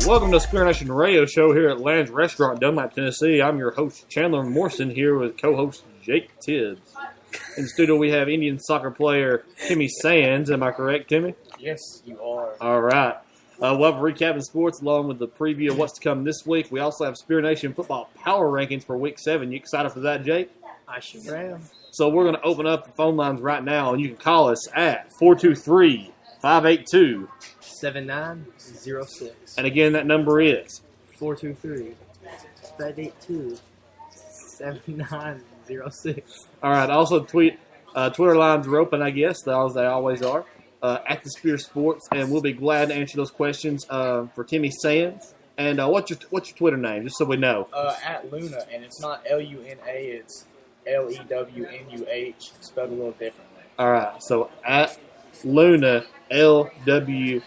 Welcome to SpearNation Radio Show here at Land's Restaurant, Dunlap, Tennessee. I'm your host, Chandler Morrison, here with co-host Jake Tibbs. In the studio, we have Indian soccer player Timmy Sands. Am I correct, Timmy? Yes, you are. All right. We'll have a recap of sports along with the preview of what's to come this week. We also have SpearNation football power rankings for Week 7. You excited for that, Jake? I sure am. So we're going to open up the phone lines right now, and you can call us at 423-582. 7906. And again, that number is 423-582-7906. All right. Also, Twitter lines are open, I guess, as they always are, at the Spear Sports, and we'll be glad to answer those questions for Timmy Sands. And what's your Twitter name, just so we know? At Luna, and it's not Luna, it's LEWNUH, spelled a little differently. All right. So at Luna, LEWNUH.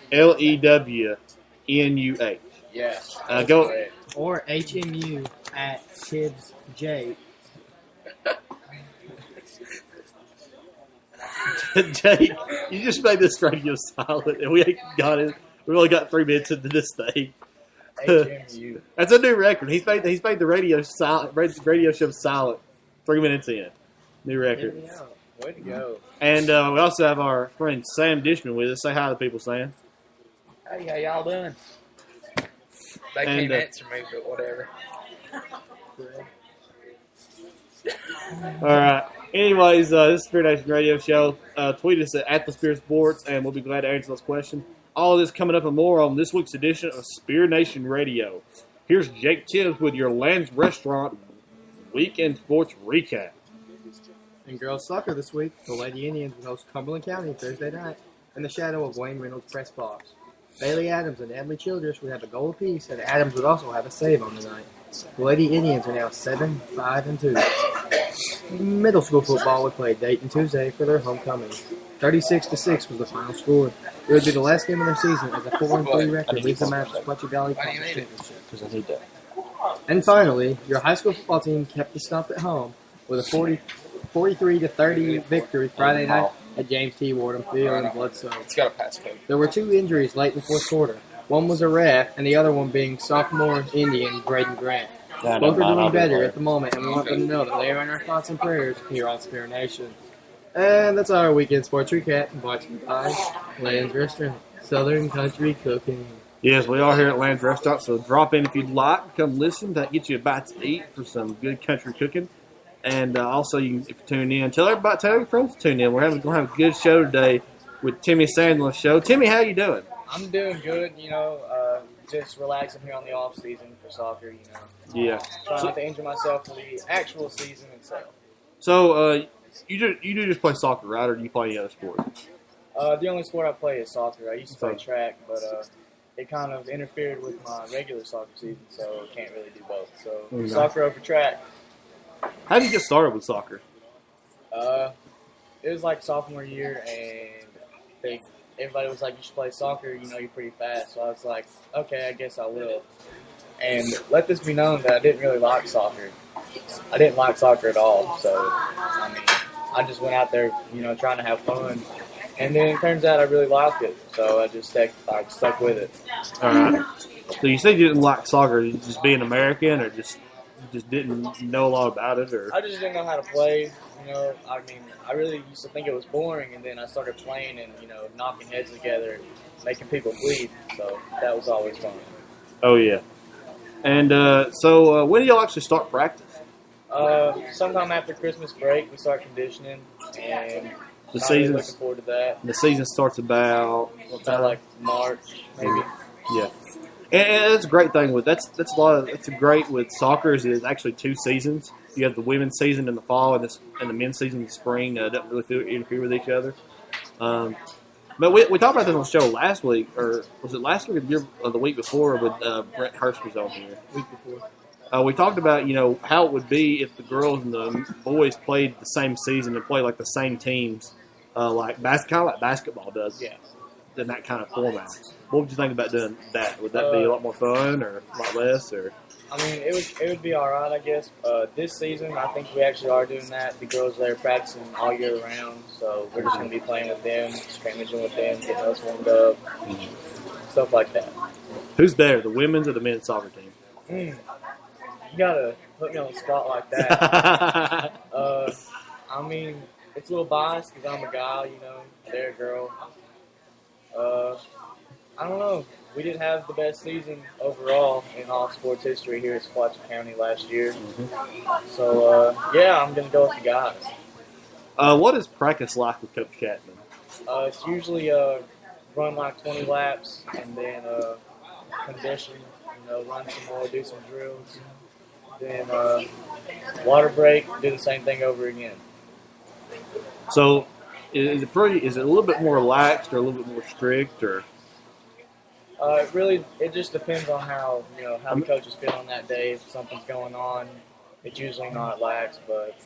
Yeah. Go. Correct. Or HMU at Tibbs J. Jake, you just made this radio silent, and we ain't got it. We only got 3 minutes into this thing. HMU. That's a new record. He's made the radio show silent 3 minutes in. New record. Way to go. And we also have our friend Sam Dishman with us. Say hi to people, Sam. Hey, how y'all doing? They can't answer me, but whatever. All right. Anyways, this is SpearNation Radio Show. Tweet us at the Spear Sports, and we'll be glad to answer those questions. All of this coming up and more on this week's edition of SpearNation Radio. Here's Jake Tibbs with your Land's Restaurant Weekend Sports Recap. In girls soccer this week, the Lady Indians will host Cumberland County Thursday night in the shadow of Wayne Reynolds press box. Bailey Adams and Emily Childress would have a goal apiece, and Adams would also have a save on the night. The Lady Indians are now 7-5-2. Middle school football would play Dayton Tuesday for their homecoming. 36-6 was the final score. It would be the last game of their season as a 4-3 record leads them out to Fletcher Valley Conference Championship. And finally, your high school football team kept the stump at home with a 43-30 victory Friday night at James T. Wardham Field in Bloodstone. It's got a passcode. There were 2 injuries late in the fourth quarter. One was a ref, and the other one being sophomore Indian Braden Grant. Both are doing better at the moment, and we want them to know that they are in our thoughts and prayers here on Spear Nation. And that's our weekend sports recap, brought to you by Land's Restaurant, Southern Country Cooking. Yes, we are here at Land's Restaurant, so drop in if you'd like. Come listen. That get you a bite to eat for some good country cooking. And also, you can tune in. Tell your friends to tune in. We're going to have a good show today with Timmy Sandler's show. Timmy, how you doing? I'm doing good, just relaxing here on the off season for soccer, Yeah. Trying not to injure myself for the actual season itself. So, you do just play soccer, right, or do you play any other sport? The only sport I play is soccer. I used to play track, but it kind of interfered with my regular soccer season, so I can't really do both. So, soccer over track. How did you get started with soccer? It was like sophomore year, and everybody was like, you should play soccer, you're pretty fast. So I was like, okay, I guess I will. And let this be known that I didn't really like soccer. I didn't like soccer at all. So, I just went out there, trying to have fun. And then it turns out I really liked it. So I just stuck with it. All right. So you said you didn't like soccer. Did you just being American, or just didn't know a lot about it? Or I just didn't know how to play. I really used to think it was boring, and then I started playing and, knocking heads together, making people bleed. So that was always fun. Oh, yeah. And so when do y'all actually start practice? Sometime after Christmas break, we start conditioning, and The I'm really season's- looking forward to that. The season starts about Like March, maybe. Yeah. And that's a great thing with that's great with soccer is it's actually 2 seasons. You have the women's season in the fall and the men's season in the spring. Doesn't really interfere with each other. But we talked about this on the show last week, or was it last week or the week before with Brent Hurst was on here. Week before. We talked about how it would be if the girls and the boys played the same season and played like the same teams, kind of like basketball does. Yeah. In that kind of format. What would you think about doing that? Would that be a lot more fun or a lot less? Or it would be all right, I guess. This season, I think we actually are doing that. The girls are practicing all year round, so we're just going to be playing with them, scrimmaging with them, getting us warmed up. So stuff like that. Who's better, the women's or the men's soccer team? You gotta put me on the spot like that. I mean, it's a little biased because I'm a guy, you know, they're a girl. I don't know. We didn't have the best season overall in all sports history here at Squatch County last year. So, yeah, I'm going to go with the guys. What is practice like with Coach Chapman? It's usually run like 20 laps and then condition, you know, run some more, do some drills. Then water break, do the same thing over again. So, is it a little bit more relaxed or a little bit more strict, or? It just depends on how the coach is feeling that day. If something's going on, it's usually not lax, but.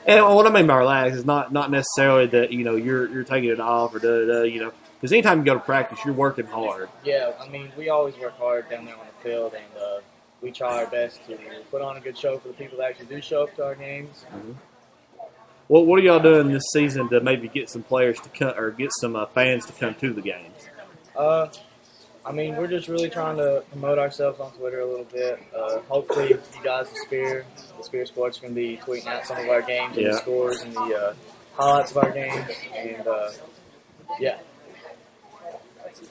And what I mean by relax is not necessarily that you're taking it off or because anytime you go to practice, you're working hard. Yeah, I mean we always work hard down there on the field, and we try our best to put on a good show for the people that actually do show up to our games. Mm-hmm. What are y'all doing this season to maybe get some players to come or get some fans to come to the games? I mean, we're just really trying to promote ourselves on Twitter a little bit. Hopefully, you guys, the Spear Sports, can be tweeting out some of our games and the scores and the highlights of our games. And, yeah.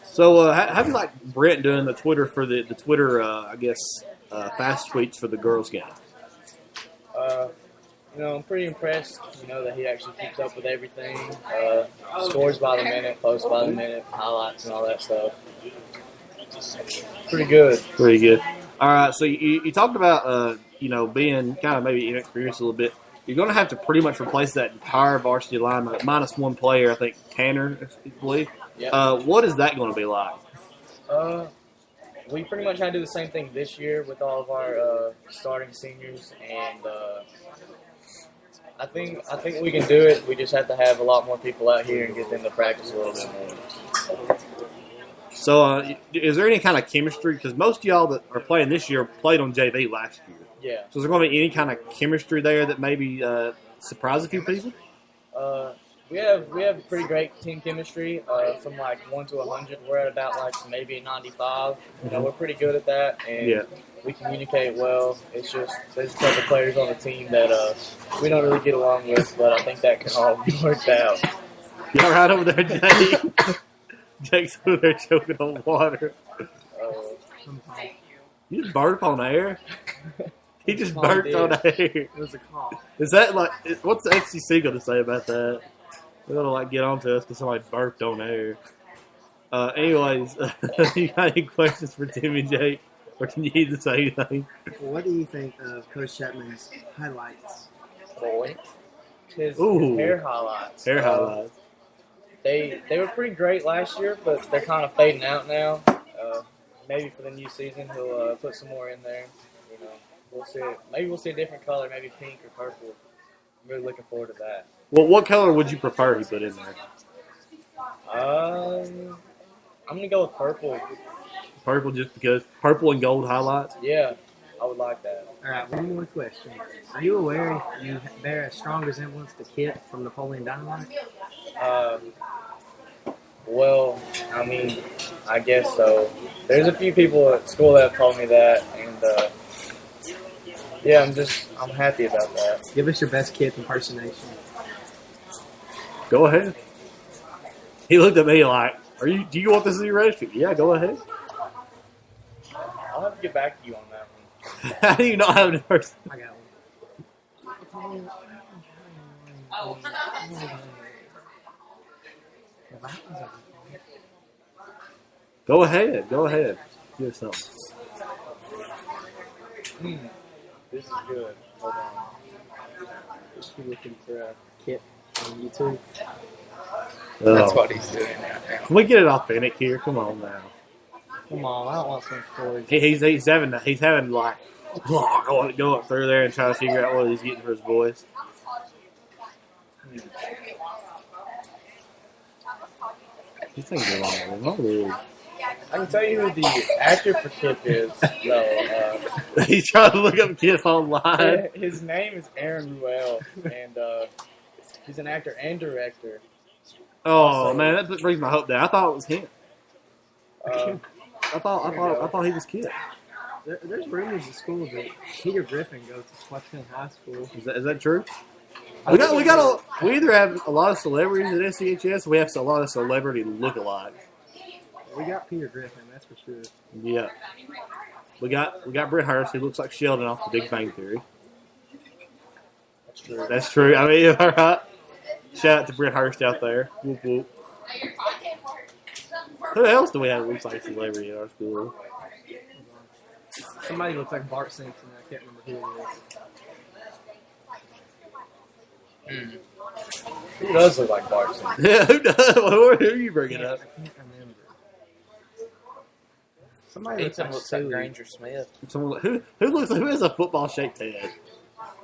So, how do you like Brent doing the Twitter for the Twitter, fast tweets for the girls' game? I'm pretty impressed, that he actually keeps up with everything. Scores by the minute, posts by the minute, highlights and all that stuff. Pretty good. Pretty good. All right, so you talked about, being kind of maybe inexperienced a little bit. You're going to have to pretty much replace that entire varsity line minus one player, I think, Tanner, I believe. Yep. What is that going to be like? We pretty much had to do the same thing this year with all of our starting seniors, and I think we can do it. We just have to have a lot more people out here and get them to practice a little bit more. So, is there any kind of chemistry? Because most of y'all that are playing this year played on JV last year. Yeah. So, is there going to be any kind of chemistry there that maybe surprise a few people? We have a pretty great team chemistry. From like 1 to 100, we're at about like maybe a 95. We're pretty good at that, and we communicate well. It's just there's a couple of players on the team that we don't really get along with, but I think that can all be worked out. Y'all right over there, Jake? Jake's over there choking on water. You just burp on air? He just burped on air. It was a call. Is that like, what's the FCC going to say about that? They're going to get on to us because somebody burped on air. Anyways, you got any questions for Tim and Jake? Or can you either say anything? Well, what do you think of Coach Chapman's highlights? Boy, his hair highlights. Hair highlights. They were pretty great last year, but they're kind of fading out now. Maybe for the new season, he'll put some more in there. We'll see. Maybe we'll see a different color, maybe pink or purple. I'm really looking forward to that. Well, what color would you prefer he put in there? I'm gonna go with purple. Purple, just because purple and gold highlights. Yeah, I would like that. All right, one more question. Are you aware you bear a strong resemblance to Kit from Napoleon Dynamite? Well, I mean, I guess so. There's a few people at school that have told me that, and yeah, I'm happy about that. Give us your best Kit impersonation. Go ahead. He looked at me like, do you want this in your registry? Yeah, go ahead. I'll have to get back to you on that one. How do you not have an person? I got one. Go ahead. Give us something. This is good. Hold on. Just looking for a Kit on YouTube. That's what he's doing now. Can we get it authentic here? Come on now. Come on, I don't want some stories. He's having like, I want to go up through there and try to figure out what he's getting for his voice. These things are long. Not really. I can tell you who the actor for Kip is, though. He's trying to look up Kip online. His name is Aaron Ruel, and he's an actor and director. Oh, man, that brings my hope down. I thought it was him. thought he was kid. There's rumors at school that Peter Griffin goes to Squatch High School. Is that true? We either have a lot of celebrities at SCHS, or we have a lot of celebrity lookalikes. We got Peter Griffin, that's for sure. Yeah. We got Brett Hurst, who looks like Sheldon off the Big Bang Theory. That's true. That's true. I mean, all right. Shout out to Brett Hurst out there. Whoop whoop. Who else do we have that looks like a celebrity at our school? Somebody looks like Bart Simpson. I can't remember who it is. Who does look like Bart Simpson? Yeah, who does? Who are you bringing up? I can't remember. Somebody Looks like Granger Smith. Who has a football shaped head?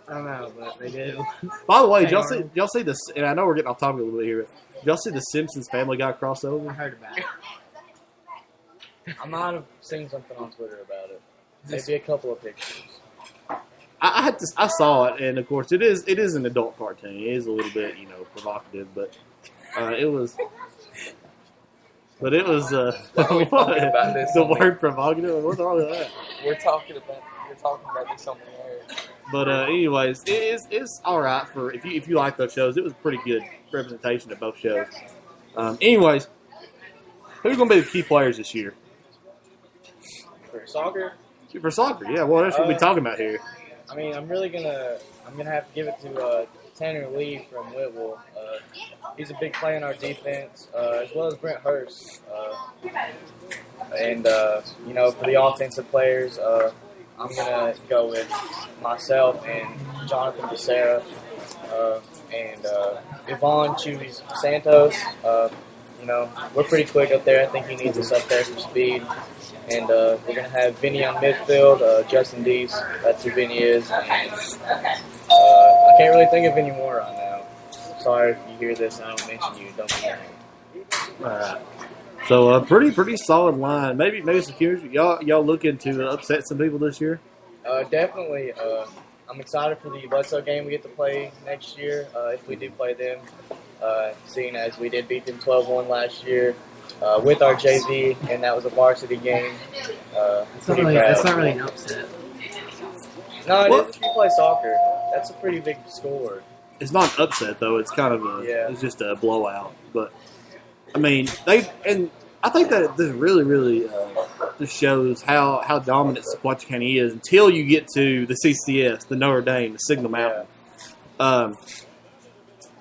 I don't know, but they do. By the way, did y'all see this? And I know we're getting off topic a little bit here. Did y'all see the Simpsons Family Guy I crossover? heard about it. I might have seen something on Twitter about it. Maybe a couple of pictures. I saw it, and of course it is an adult cartoon. It is a little bit provocative, but it was. But it was Why are we talking about this the on word provocative. What's wrong with that? We're talking about this on the air. But anyways, it's all right for if you like those shows. It was pretty good representation of both shows. Anyways, who's going to be the key players this year For soccer? for soccer? Yeah, well that's what we're talking about here. I mean, I'm gonna have to give it to Tanner Lee from Whitwell. He's a big player in our defense, as well as Brent Hurst. And for the offensive players, I'm gonna go with myself and Jonathan DeSera and Yvonne Chewy Santos. We're pretty quick up there. I think he needs us up there for speed. And we're going to have Vinny on midfield, Justin Deese, that's who Vinny is. And I can't really think of any more right now. Sorry if you hear this and I don't mention you. Don't be mad. All right. So pretty solid line. Maybe some curious. Y'all looking to upset some people this year? Definitely. I'm excited for the Bledsoe game we get to play next year, if we do play them. Seeing as we did beat them 12-1 last year. With our JV, and that was a varsity game. That's not really an upset. No, it is if you play soccer. That's a pretty big score. It's not an upset though. It's kind of it's just a blowout. But I mean, I think that this really just shows how dominant Sequatchie County is until you get to the CCS, the Notre Dame, the Signal Mountain. Yeah.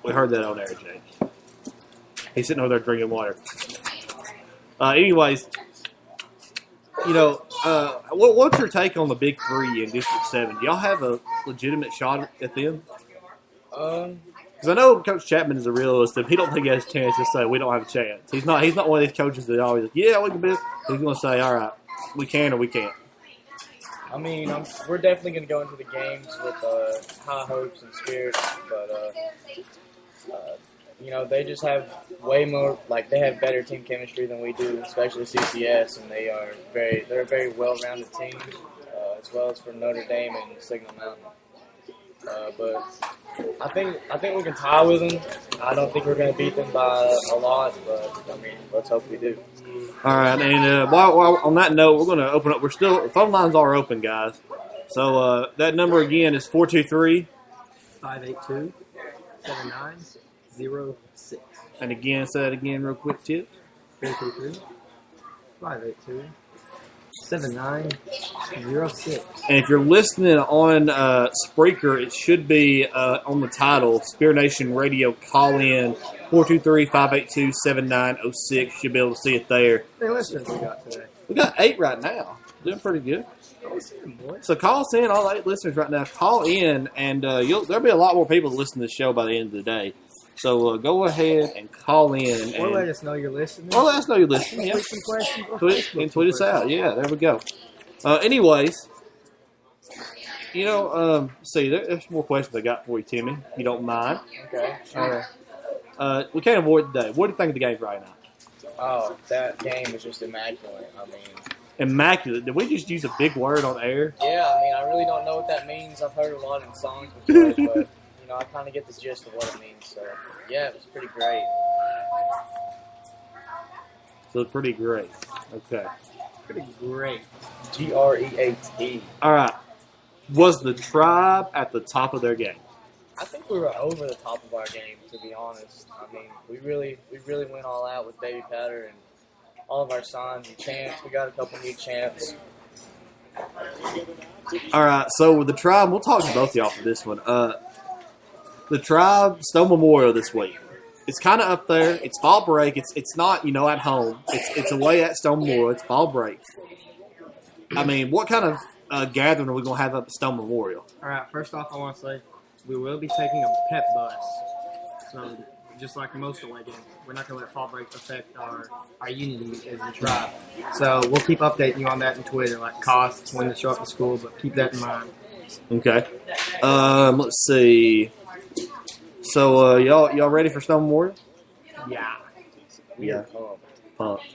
We heard that on air, Jake. He's sitting over there drinking water. Anyways, what's your take on the Big Three in District 7? Do y'all have a legitimate shot at them? Because I know Coach Chapman is a realist. If he don't think he has a chance, he'll say we don't have a chance. He's not one of these coaches that always we can be. He's going to say, all right, we can or we can't. I mean, we're definitely going to go into the games with high hopes and spirits, but they just have way more, they have better team chemistry than we do, especially CCS, and they're a very well-rounded team, as well as for Notre Dame and Signal Mountain. But I think we can tie with them. I don't think we're going to beat them by a lot, but I mean, let's hope we do. All right, and while on that note, we're going to open up. The phone lines are open, guys. So that number again is 423-582-7906. And again, say that again real quick, Tip. 423-582-7906. And if you're listening on Spreaker, it should be on the title, SpearNation Radio Call In, 423-582-7906. Should be able to see it there. How many listeners we got today? We got 8 right now. Doing pretty good. So call us in, all 8 listeners right now. Call in, and there'll be a lot more people to listen to the show by the end of the day. So go ahead and call in. Or let us know you're listening. Or let us know you're listening. Yeah. Tweet some questions. Tweet us out. Yeah, there we go. Anyways, see, there's more questions I got for you, Timmy, if you don't mind. Okay. Sure. We can't avoid today. What do you think of the game right now? Oh, that game was just immaculate. I mean, immaculate. Did we just use a big word on air? Yeah, I mean, I really don't know what that means. I've heard a lot in songs before, but I kind of get the gist of what it means. So, yeah, it was pretty great. So pretty great. Okay. Pretty great. Great. All right. Was the Tribe at the top of their game? I think we were over the top of our game, to be honest. I mean, we really went all out with Baby Powder and all of our signs and chants. We got a couple new chants. All right. So with the Tribe, we'll talk to both of y'all for this one. The Tribe Stone Memorial this week. It's kind of up there. It's fall break. It's not, at home. It's away at Stone Memorial. It's fall break. I mean, what kind of gathering are we going to have up at Stone Memorial? All right, first off, I want to say we will be taking a pep bus. So, just like most away games, we're not going to let fall break affect our unity as the Tribe. So, we'll keep updating you on that on Twitter, like costs, when to show up to school, but keep that in mind. Okay. Let's see. So, y'all ready for Stone Memorial? Yeah. Yeah. Pumped.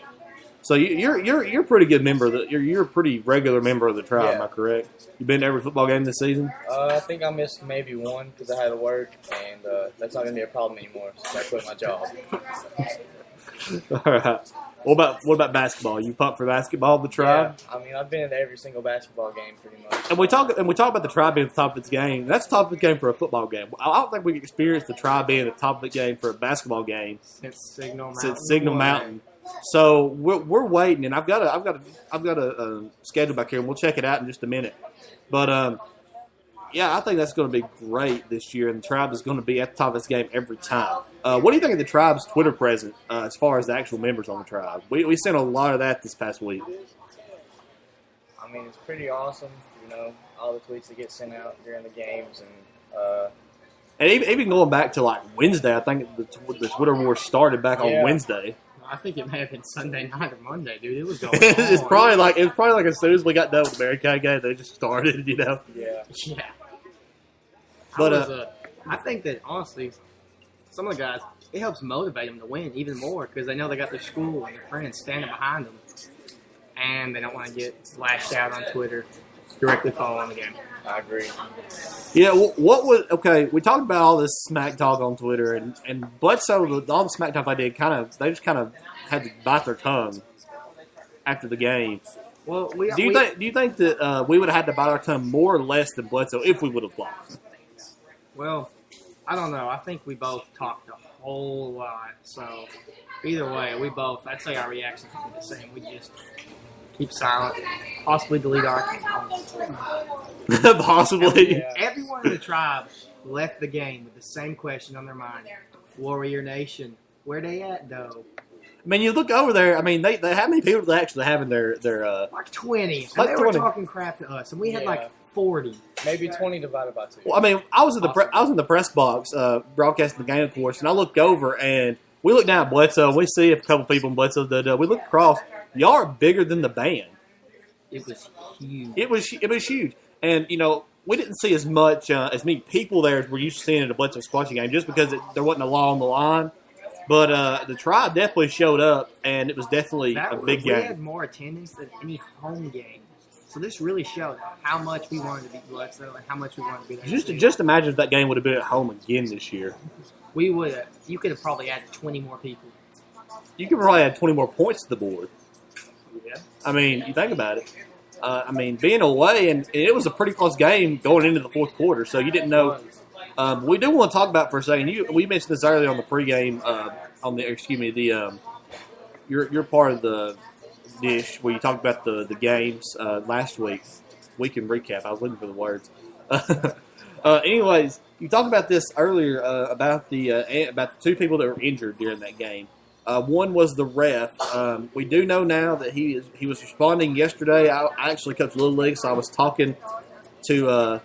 So you're a pretty good member of the. You're a pretty regular member of the Tribe. Yeah. Am I correct? You've been to every football game this season. I think I missed maybe one because I had to work, and that's not gonna be a problem anymore since I quit my job. All right. What about basketball? You pumped for basketball, the Tribe? Yeah, I mean, I've been to every single basketball game pretty much. And we talk about the Tribe being the top of its game. That's the top of its game for a football game. I don't think we can experience the Tribe being the top of the game for a basketball game Since Signal Mountain. So we're waiting, and I've got a schedule back here, and we'll check it out in just a minute. But yeah, I think that's going to be great this year, and the Tribe is going to be at the top of its game every time. What do you think of the Tribe's Twitter presence as far as the actual members on the Tribe? We sent a lot of that this past week. I mean, it's pretty awesome, all the tweets that get sent out during the games, And even going back to like Wednesday, I think the Twitter war started back on Wednesday. I think it may have been Sunday night or Monday, dude. It was going It's on. probably like as soon as we got done with the American game, they just started, Yeah. Yeah. But I think that, honestly, some of the guys, it helps motivate them to win even more because they know they got their school and their friends standing behind them. And they don't want to get lashed out on Twitter directly following the game. I agree. yeah, we talked about all this smack talk on Twitter, and Bledsoe, all the smack talk they just kind of had to bite their tongue after the game. Well, Do you think that we would have had to bite our tongue more or less than Bledsoe if we would have lost? Well, I don't know. I think we both talked a whole lot. So, either way, I'd say our reactions would be the same. We just keep silent, possibly delete our accounts. Possibly. Yeah. Everyone in the Tribe left the game with the same question on their mind. Warrior Nation, where they at, though? I mean, you look over there. I mean, they how many people do they actually have in their Like 20. And Like they 20. were talking crap to us, and we had like 40. Maybe 20 divided by 2. Well, I mean, I was in the press box broadcasting the game, of course, and I look over and we look down at Bledsoe. And we see a couple people in Bledsoe. We look across. Y'all are bigger than the band. It was huge. It was huge, and we didn't see as many people there as we're used to seeing at a Bledsoe squashing game, just because there wasn't a law on the line. But the Tribe definitely showed up, and it was definitely a big We game. had more attendance than any home game. So this really showed how much we wanted to beat Bledsoe and how much we wanted to be there. Just imagine if that game would have been at home again this year. You could have probably added 20 more people. You could probably add 20 more points to the board. Yeah. I mean, you think about it. I mean, being away, and it was a pretty close game going into the fourth quarter, so you didn't know. We do want to talk about for a second. We mentioned this earlier on the pregame. You're part of the dish where you talked about the games last week. We can recap. I was looking for the words. Anyways, you talked about this earlier about the two people that were injured during that game. One was the ref. We do know now that he was responding yesterday. I actually coached Little League, so I was talking to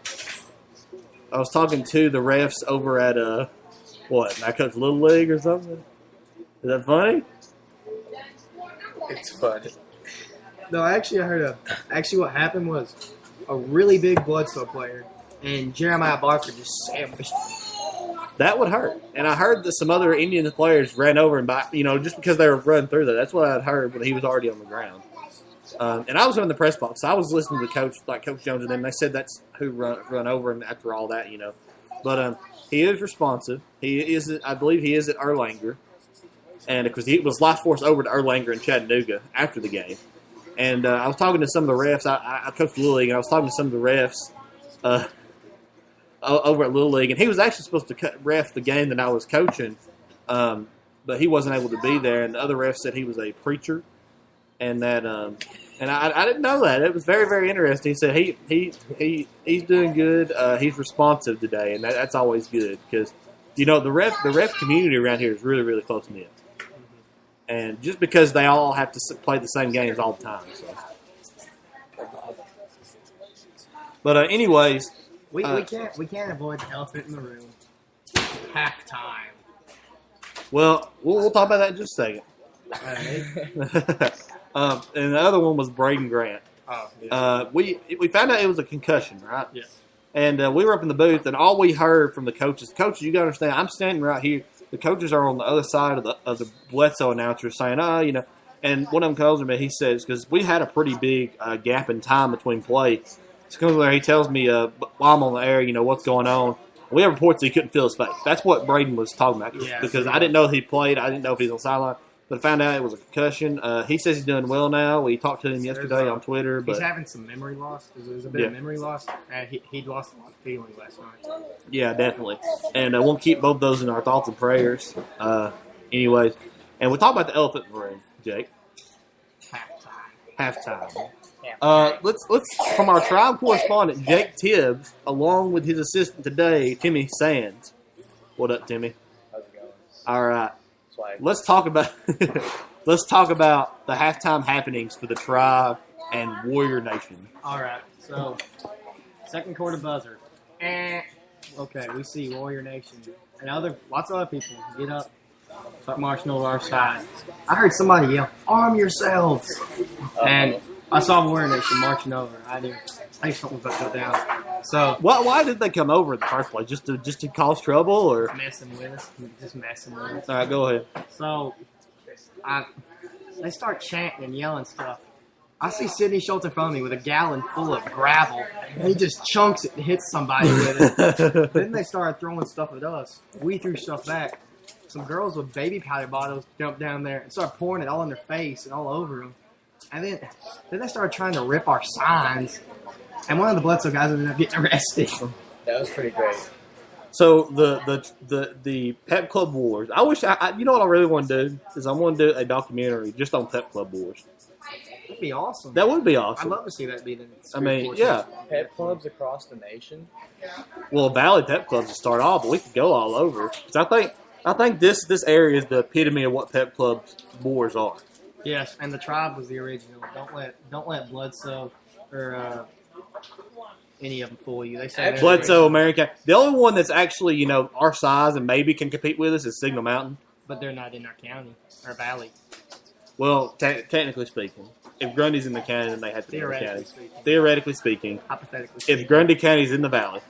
the refs over at I coached Little League or something. Is that funny? It's funny. No, actually, I heard what happened was a really big Bledsoe player and Jeremiah Barker just sandwiched him. That would hurt. And I heard that some other Indian players ran over and just because they were running through that. That's what I'd heard when he was already on the ground. And I was in the press box. So I was listening to Coach Jones and them. They said that's who run over him after all that, But he is responsive. I believe he is at Erlanger. And because he was life force over to Erlanger and Chattanooga after the game. And I was talking to some of the refs. I coached Little League, and I was talking to some of the refs over at Little League, and he was actually supposed to ref the game that I was coaching, but he wasn't able to be there. And the other refs said he was a preacher, and that and I didn't know that. It was very, very interesting. He said he's doing good. He's responsive today, and that's always good because the ref community around here is really, really close knit. And just because they all have to play the same games all the time. So. But anyways. We can't avoid the elephant in the room. Halftime. Well, we'll talk about that in just a second. And the other one was Braden Grant. Oh, yeah. We found out it was a concussion, right? Yes. And we were up in the booth, and all we heard from the coaches, you got to understand, I'm standing right here. The coaches are on the other side of the Bledsoe announcers saying, and one of them calls me, he says, because we had a pretty big gap in time between play. He comes there, he tells me while I'm on the air, what's going on. We have reports that he couldn't feel his face. That's what Braden was talking about. Yeah, because I didn't know he played. I didn't know if he was on the sideline. But I found out it was a concussion. He says he's doing well now. We talked to him yesterday on Twitter. But he's having some memory loss. There's a bit of memory loss. He'd lost a lot of feeling last night. Yeah, definitely. And we'll keep both those in our thoughts and prayers. Anyways. And we'll talk about the elephant in the room, Jake. Halftime. Let's from our tribe correspondent, Jake Tibbs, along with his assistant today, Timmy Sands. What up, Timmy? How's it going? All right. Swag. Let's talk about the halftime happenings for the tribe and Warrior Nation. All right. So, second quarter buzzer. Okay, we see Warrior Nation and lots of other people get up, start marching over our side. I heard somebody yell, "Arm yourselves!" And I saw Warrior Nation marching over. I think something was about to go down. So why did they come over in the first place? Just to cause trouble or messing with us? Just messing with us. All right, go ahead. So they start chanting and yelling stuff. I see Sidney Schultz in front of me with a gallon full of gravel. And he just chunks it and hits somebody with it. Then they started throwing stuff at us. We threw stuff back. Some girls with baby powder bottles jumped down there and started pouring it all in their face and all over them. And then they started trying to rip our signs. And one of the Bledsoe guys ended up getting arrested. That was pretty great. So the Pep Club Wars. I wish you know what I really want to do is I want to do a documentary just on Pep Club Wars. That'd be awesome. That would be awesome. I'd love to see that be the. Yeah. Pep clubs across the nation. Well, Valley Pep clubs to start off, but we could go all over. Because I think this area is the epitome of what Pep Club Wars are. Yes, and the tribe was the original. Don't let Bledsoe or any of them fool you. They say Bledsoe, American. The only one that's actually our size and maybe can compete with us is Signal Mountain. But they're not in our county or valley. Well, technically speaking, if Grundy's in the county, then they have to be in the county. Speaking. Theoretically speaking, hypothetically speaking, if Grundy County's in the valley,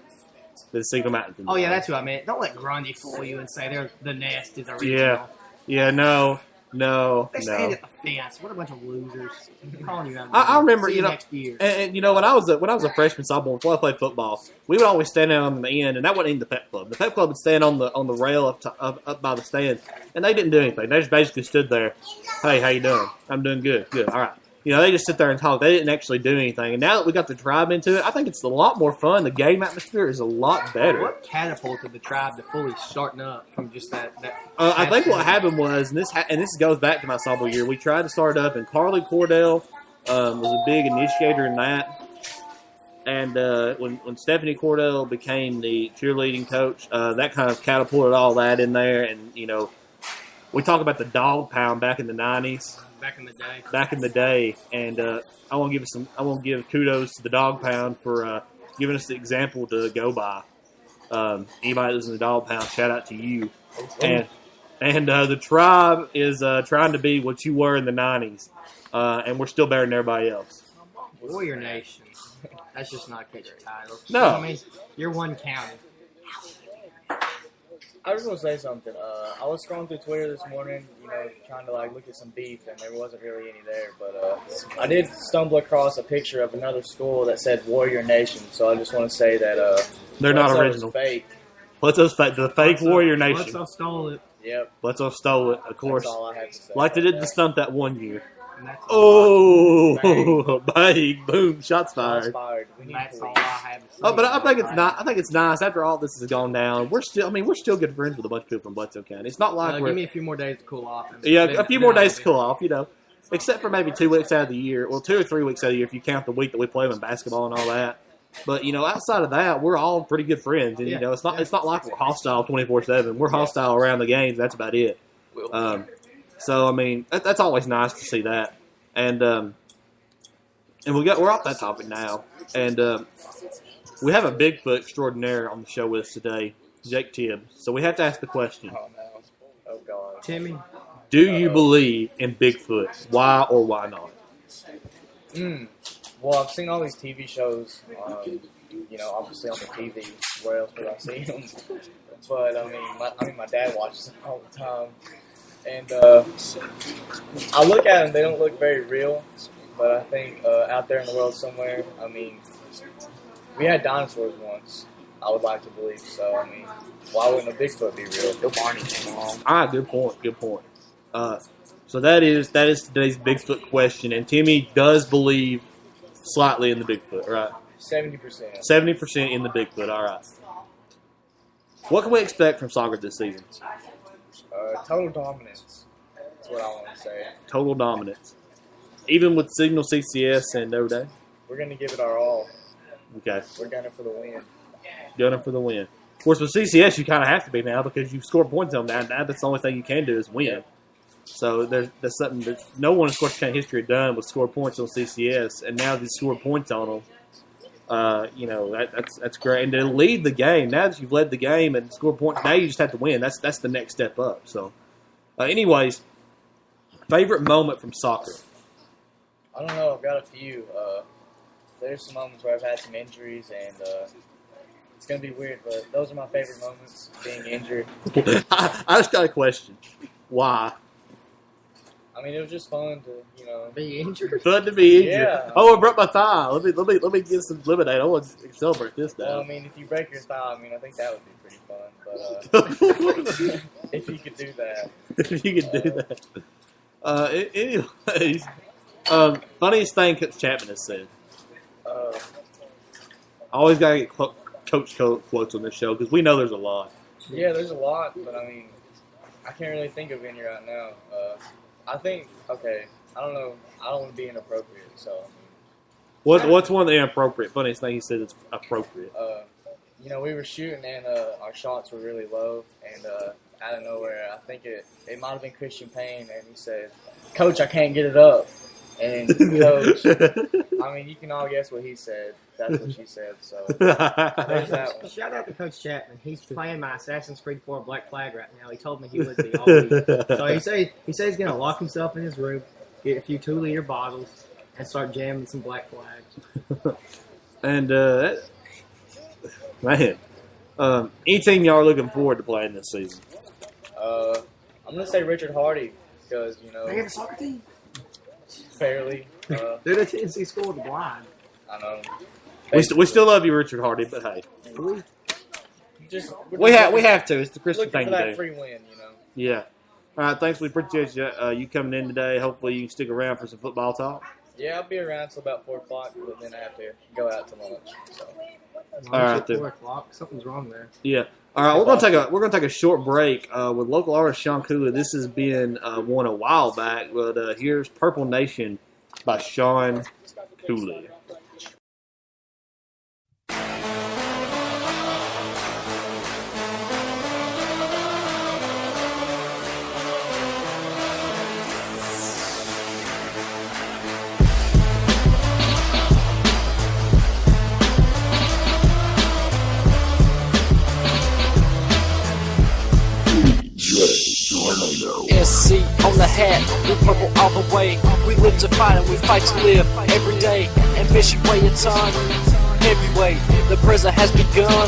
then Signal Mountain's in the valley. Yeah, that's what I meant. Don't let Grundy fool you and say they're the nest is original. Yeah, no. They stand at the fence. What a bunch of losers! I'm calling you out. I remember, next year. And when I was a freshman sophomore, before I played football, we would always stand out on the end, and that wasn't even the Pep Club. The Pep Club would stand on the rail up by the stand, and they didn't do anything. They just basically stood there. Hey, how you doing? I'm doing good. Good. All right. They just sit there and talk. They didn't actually do anything. And now that we got the tribe into it, I think it's a lot more fun. The game atmosphere is a lot better. What catapulted the tribe to fully starting up from just that? I think what happened was, and this goes back to my sophomore year, we tried to start up, and Carly Cordell was a big initiator in that. And when Stephanie Cordell became the cheerleading coach, that kind of catapulted all that in there. And, we talk about the dog pound back in the 90s. Back in the day, and I want to give kudos to the Dog Pound for giving us the example to go by. Anybody listening to the Dog Pound, shout out to you. And the tribe is trying to be what you were in the 90s, and we're still better than everybody else. Warrior Nation. That's just not a catchy title. No, I mean you're one county. I was going to say something. I was scrolling through Twitter this morning, trying to look at some beef, and there wasn't really any there. But I did stumble across a picture of another school that said Warrior Nation. So I just want to say that they're not original. Fake. Bledsoe's fake. The fake Warrior Nation. Bledsoe stole it. Yep. Bledsoe stole it, of course. That's all I have to say. Like they did the stunt that one year. And that's Oh, bang, boom, shots fired. We need That's all police. I have to say. Oh, but I think it's not. I think it's nice after all this has gone down. We're still good friends with a bunch of people from Bledsoe County. It's not like Give me a few more days to cool off. a few more days to cool off, except for maybe 2 weeks out of the year, well, 2 or 3 weeks out of the year if you count the week that we play them in basketball and all that. But outside of that, we're all pretty good friends, and it's not like we're hostile 24/7. We're hostile around the games. That's about it. So I mean, that's always nice to see that, and we're off that topic now, and we have a Bigfoot extraordinaire on the show with us today, Jake Tibbs. So we have to ask the question: Oh no! Oh god! Timmy. Do you believe in Bigfoot? Why or why not? Well, I've seen all these TV shows, obviously on the TV. Where else would I see them? But my dad watches them all the time, and I look at them. They don't look very real, but I think out there in the world somewhere, we had dinosaurs once. I would like to believe so. Why wouldn't a Bigfoot be real? Bill Barney came along. All right, good point. So that is today's Bigfoot question, and Timmy does believe slightly in the Bigfoot, right? 70%. 70% in the Bigfoot. All right. What can we expect from soccer this season? Total dominance. That's what I want to say. Total dominance, even with Signal, CCS, and Notre Dame. We're gonna give it our all. Okay. We're gunning for the win. Gunning for the win. Of course, with CCS, you kind of have to be now because you've scored points on them. Now that's the only thing you can do is win. So that's something that no one in sports county history had done was score points on CCS, and now they score points on them. That's great. And to lead the game, now that you've led the game and scored points, now you just have to win. That's the next step up. So, anyways, favorite moment from soccer? I don't know. I've got a few. There's some moments where I've had some injuries, and it's going to be weird, but those are my favorite moments, being injured. I just got a question. Why? It was just fun to, Be injured? Fun to be injured. Yeah. Oh, I broke my thigh. Let me get some lemonade. I want to celebrate this now. Well, if you break your thigh, I think that would be pretty fun. But if you could do that. If you could do that. Anyways, funniest thing Coach Chapman has said. I always got to get Coach quotes on this show because we know there's a lot. Yeah, there's a lot, but I can't really think of any right now. I think, okay, I don't know. I don't want to be inappropriate, so. What's one of the inappropriate, funniest thing he said is appropriate? We were shooting and our shots were really low, and out of nowhere, I think it might have been Christian Payne, and he said, "Coach, I can't get it up." And Coach, you can all guess what he said. That's what she said, so there's that one. Shout out to Coach Chapman. He's playing my Assassin's Creed 4 Black Flag right now. He told me he would be all week. So he said he's going to lock himself in his room, get a few 2-liter bottles, and start jamming some Black Flag. And, man, any team y'all are looking forward to playing this season? I'm going to say Richard Hardy because, They have a soccer team? fairly. They're the Tennessee School of the Blind. I know. We still love you, Richard Hardy, but hey. We have to. It's the Christian looking thing for to that do. free win, Yeah. All right, thanks. We appreciate you coming in today. Hopefully you can stick around for some football talk. Yeah, I'll be around till about 4 o'clock, but then I have to go out to lunch. So. All right, 4 o'clock. Something's wrong there. Yeah. All right, we're gonna take a short break with local artist Sean Cooley. This has been one a while back, but here's Purple Nation by Sean Cooley. SC on the hat, we're purple all the way. We live to fight and we fight to live every day. Ambition weigh a ton, heavyweight. The prison has begun.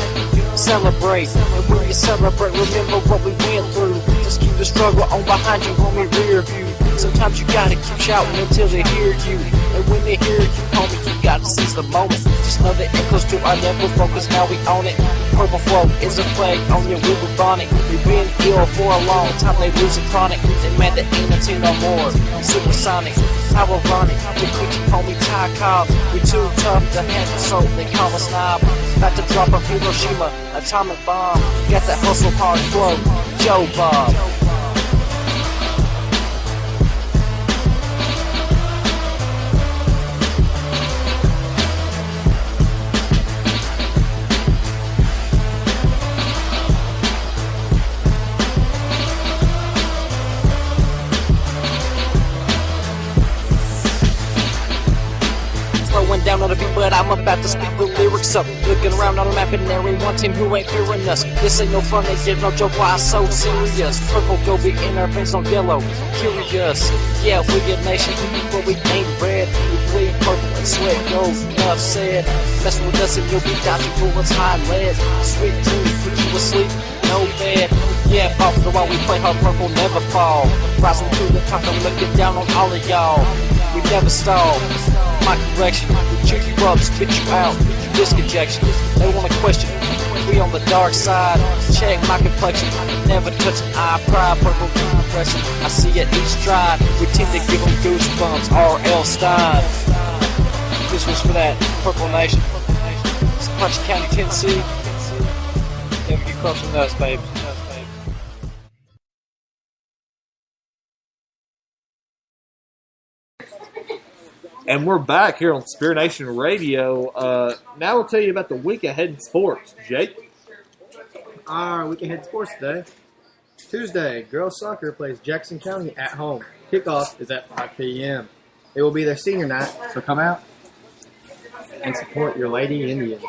Celebrate, and when you celebrate, remember what we went through. Just keep the struggle on behind you, homie, rear view. Sometimes you gotta keep shouting until they hear you. And when they hear you, homie, you gotta seize the moment. Just know that it close to our level, focus, now we own it. Purple flow is a flag on your blue bonnet. We've been ill for a long time, they losing chronic. They mad that ain't a team no more. Supersonic, how ironic. We quit you, homie, tie cops. We too tough to handle, so they call us snob. About to drop a Hiroshima atomic bomb. Got that hustle hard flow, Joe Bob. Down on the beat, but I'm about to speak the lyrics up. Looking around on the map and there ain't one team who ain't fearing us. This ain't no fun, they get no joke, why so serious? Purple go be in our veins on yellow, curious. Yeah, we get nation, but we ain't red. We bleed purple and sweat gold, enough said. Mess with us and you'll be dodging bullets, high lead. Sweet dreams, put you asleep, no bed. Yeah, off the wall, we play hard, purple never fall. Rising to the top, I'm looking down on all of y'all. We never stall. My correction, we chew you up, spit you out, disc injection. They wanna question, we on the dark side. Check my complexion, never touch an eye. Pride, purple compression, I see it each stride. We tend to give them goosebumps, R.L. Stein. This was for that Purple Nation. It's Punch County, Tennessee. Never get close to us, baby. And we're back here on SpearNation Radio. Now we'll tell you about the week ahead in sports. Jake? Our week ahead in sports today. Tuesday, girls soccer plays Jackson County at home. Kickoff is at 5 p.m. It will be their senior night, so come out and support your Lady Indians.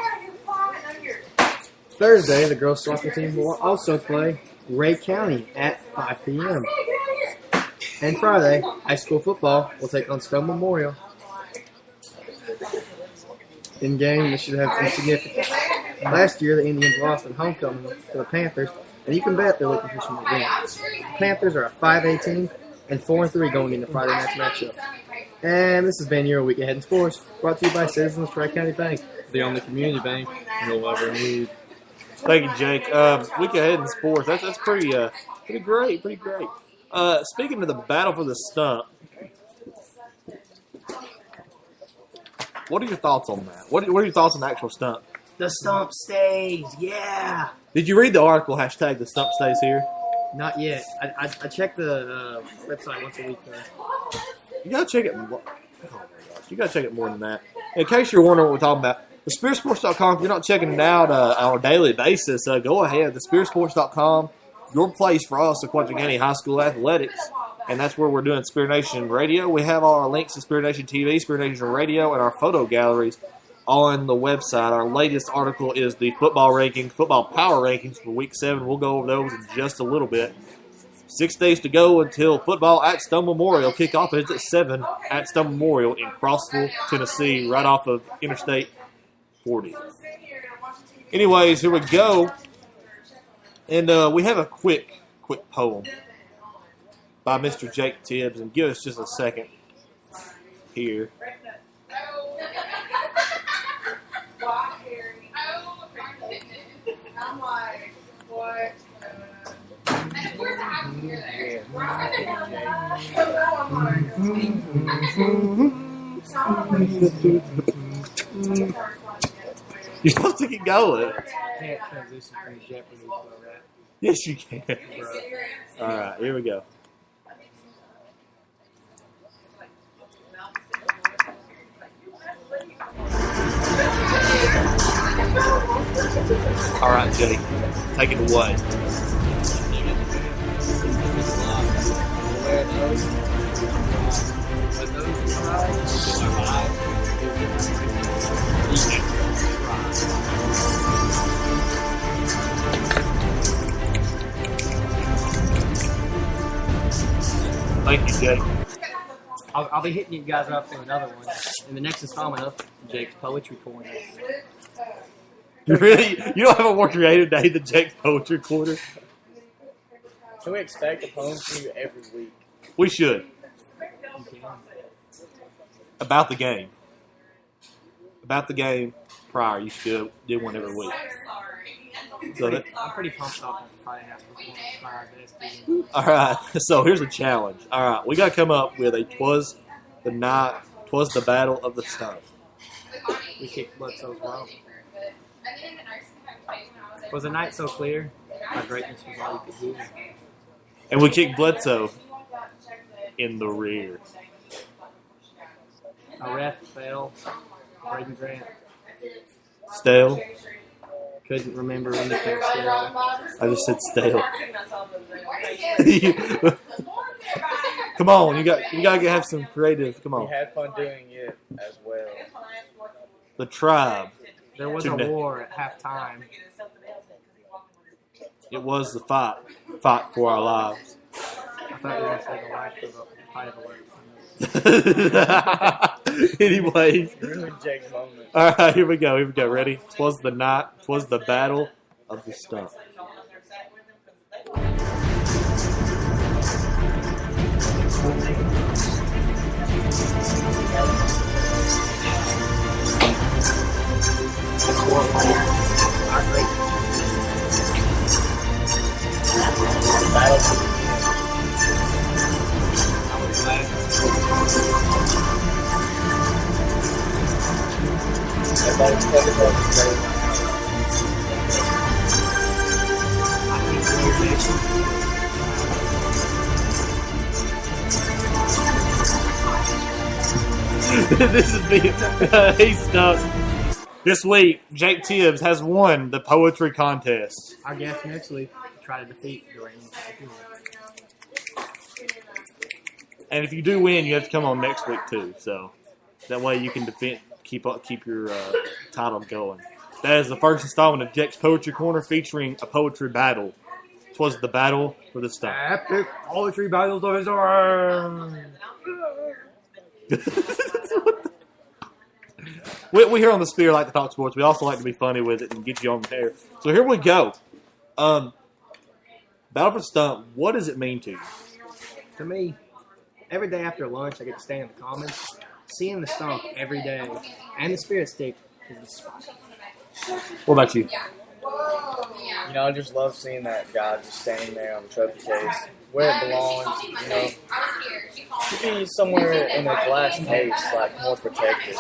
Thursday, the girls soccer team will also play Ray County at 5 p.m. And Friday, high school football will take on Stone Memorial. In game, this should have some significance. Last year, the Indians lost in homecoming to the Panthers, and you can bet they're looking for some revenge. The Panthers are a 5A team and 4-3 going into Friday night's matchup. And this has been your week ahead in sports, brought to you by Citizens Tri-County Bank, the only community bank you'll ever need. Thank you, Jake. Week ahead in sports. That's pretty great. Pretty great. Speaking of the battle for the stump, what are your thoughts on that? What are your thoughts on the actual stump? The stump stays, yeah. Did you read the article, hashtag the stump stays here? Not yet. I check the website once a week. You gotta check it. Oh my gosh, you gotta check it more than that. In case you're wondering what we're talking about, the SpearSports.com. If you're not checking it out on a daily basis, go ahead. The SpearSports.com, your place for us at Quantum County High School athletics, and that's where we're doing SpearNation Radio. We have all our links to SpearNation TV, SpearNation Radio, and our photo galleries on the website. Our latest article is the football rankings, football power rankings for Week 7. We'll go over those in just a little bit. 6 days to go until football at Stone Memorial. Kickoff is at 7 at Stone Memorial in Crossville, Tennessee, right off of Interstate 40. Anyways, here we go. And we have a quick poem by Mr. Jake Tibbs. And give us just a second here. I'm like, what? You're supposed to keep going. Can't transition from Jeopardy to a rap. Yes, you can. All right, here we go. All right, Jake, take it away. Thank you, Jake. I'll be hitting you guys up for another one in the next installment of Jake's Poetry Corner. You don't have a more creative day than Jake's Poetry Corner? Can we expect a poem from you every week? We should. About the game. About the game prior. You should do one every week. So I'm pretty pumped up on Friday night's performance by our best team. all right. So here's a challenge. All right. We got to come up with a twas the battle of the stump. We kicked Bledsoe's well. Was the night so clear? Our greatness was all you could hear. And we kicked Bledsoe in the rear. A ref fell. Braden Grant Stale. couldn't remember anything still. I just said stale. Come on, you gotta have some creative. Come We on. had fun doing it as well. The tribe. There was a war at halftime. It was the fight for our lives. I thought you were going to say the life of a fight alert. Anyway, Ruined Jake's moment. all right, here we go. Ready? 'Twas the night. 'Twas the battle of the stump. This is me. He's stuck. This week, Jake Tibbs has won the poetry contest. Our guest next week try to defeat Dwayne. And if you do win, you have to come on next week too. So that way you can keep your title going. That is the first installment of Jake's Poetry Corner featuring a poetry battle. 'Twas the battle for the stump. Epic poetry battles of his own. We here on the Spear like to talk sports. We also like to be funny with it and get you on the hair. So here we go. Battle for the Stump. What does it mean to you? To me, every day after lunch, I get to stay in the Commons, seeing the stump every day, and the Spirit Stick is the spot. What about you? You know, I just love seeing that guy just standing there on the trophy case where it belongs. You know, to be somewhere in a glass case, like more protected,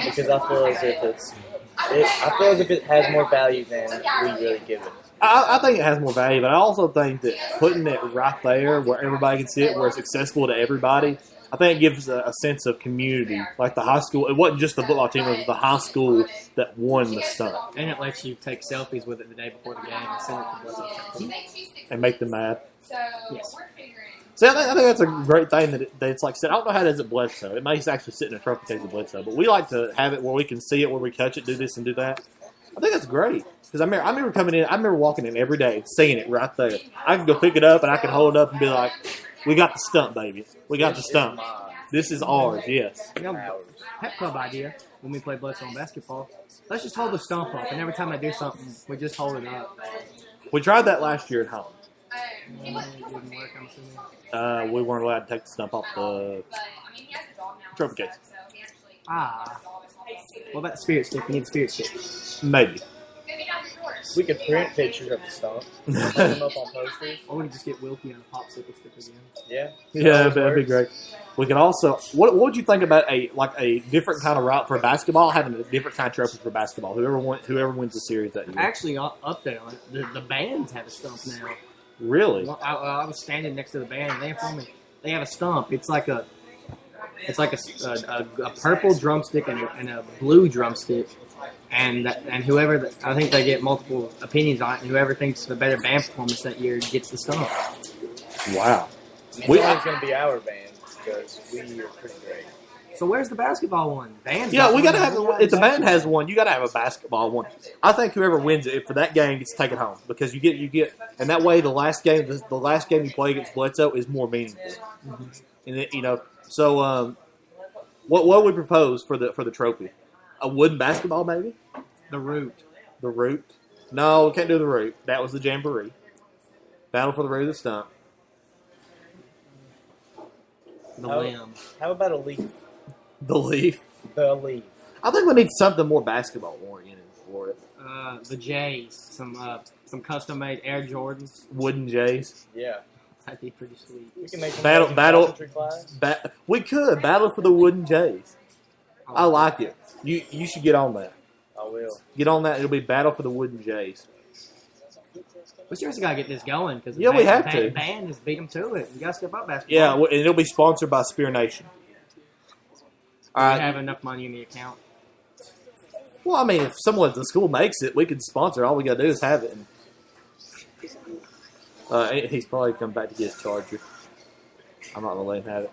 because I feel as if it has more value than we really give it. I think it has more value, but I also think that putting it right there where everybody can see it, where it's accessible to everybody, I think it gives a sense of community. Like the high school, it wasn't just the football team, it was the high school that won the stump. And it lets you take selfies with it the day before the game and send it to Bledsoe. And make them mad. Yes. See, I think that's a great thing that it's like said. I don't know how it is at Bledsoe. It may actually sit in a trophy case at Bledsoe, but we like to have it where we can see it, where we touch it, do this and do that. I think that's great. Because I remember coming in, I remember walking in every day and seeing it right there. I could go pick it up and I could hold it up and be like, we got the stump, baby. We got the stump. This is ours, yes. You know, pep club idea when we play Bledsoe on basketball. Let's just hold the stump up, and every time I do something, we just hold it up. We tried that last year at home. It didn't work, I'm assuming. We weren't allowed to take the stump off the trophy case. What about the Spirit Stick? We need the Spirit Stick. Maybe. We could print pictures of the stump, put them up on posters. Or we could just get Wilkie on a popsicle stick again. Yeah. Yeah, that'd be great. We could also. What would you think about a different kind of route for basketball, having a different kind of trophy for basketball? Whoever wins the series that year. Actually, up there, the bands have a stump now. Really? I was standing next to the band, and they informed me they have a stump. It's like a purple drumstick and a blue drumstick, and whoever I think they get multiple opinions on it, and whoever thinks the better band performance that year gets the stump. Wow. It's always going to be our band because we are pretty great. So where's the basketball one? Band? Yeah, we gotta have. If the band has one, you gotta have a basketball one. I think whoever wins it for that game gets to take it home because you get, and that way the last game you play against Bledsoe is more meaningful. Mm-hmm. And it, so what would we propose for the trophy? A wooden basketball, maybe? The root. The root? No, we can't do the root. That was the jamboree. Battle for the root of the stump. The limb. How about a leaf? The Leaf. The leaf. I think we need something more basketball oriented for it. The Jays. Some custom-made Air Jordans. Wooden Jays. Yeah. That'd be pretty sweet. We can make some Battle- cross-country class. We could battle for the Wooden Jays. I like it. You should get on that. I will. Get on that. It'll be battle for the Wooden Jays. We seriously gotta get this going because We have to. Band has beat them to it. You gotta step up basketball. Yeah, and it'll be sponsored by SpearNation. We All right. have enough money in the account. Well, I mean, if someone at the school makes it, we can sponsor. All we gotta do is have it. He's probably come back to get his charger. I'm not gonna let him have it.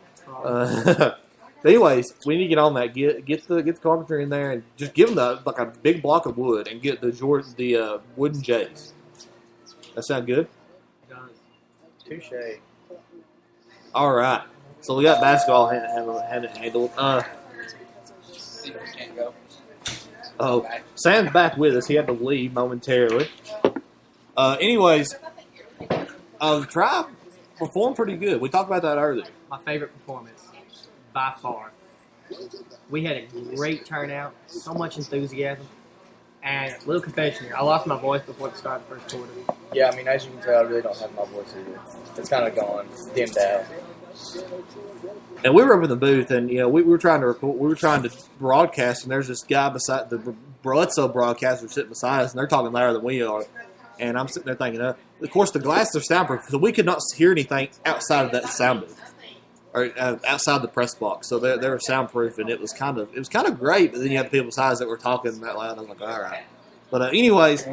But anyways, we need to get on that. Get the carpenter in there and just give him a big block of wood and get the Wooden Jays. That sound good? Touche. All right. So we got basketball had it handled. Oh, Sam's back with us. He had to leave momentarily. Anyways, the Tribe performed pretty good. We talked about that earlier. My favorite performance, by far. We had a great turnout, so much enthusiasm, and a little confession here. I lost my voice before the start of the first quarter. Yeah, I mean, as you can tell, I really don't have my voice either. It's kind of gone, dimmed out. And we were up in the booth, and we were trying to record. We were trying to broadcast, and there's this guy beside the Bledsoe broadcaster sitting beside us, and they're talking louder than we are. And I'm sitting there thinking, of course, the glasses are soundproof, so we could not hear anything outside of that sound booth or outside the press box. So they were soundproof, and it was kind of great. But then you had people beside us that were talking that loud. I was like, all right. But anyways,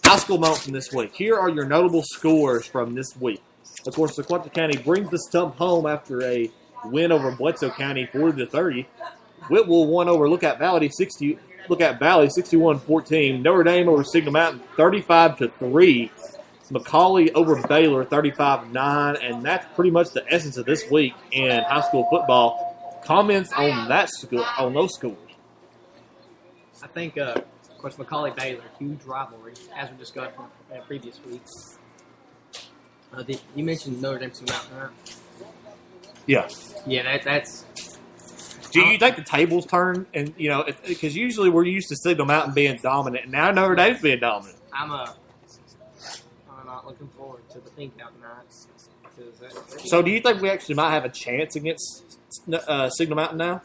high school moment from this week. Here are your notable scores from this week. Of course, Sequatchie County brings the stump home after a win over Bledsoe County 40-30. Whitwell won over Lookout Valley 61-14. Notre Dame over Signal Mountain 35-3. McCallie over Baylor 35-9, and that's pretty much the essence of this week in high school football. Comments on those scores? I think, of course, McCallie-Baylor, huge rivalry, as we discussed in the previous week. You mentioned Notre Dame Signal Mountain, right? Yeah. Yeah, that's. Do you think the tables turn? And because usually we're used to Signal Mountain being dominant, and now Notre Dame's being dominant. I'm not looking forward to the pink out nights. So, do you think we actually might have a chance against Signal Mountain now?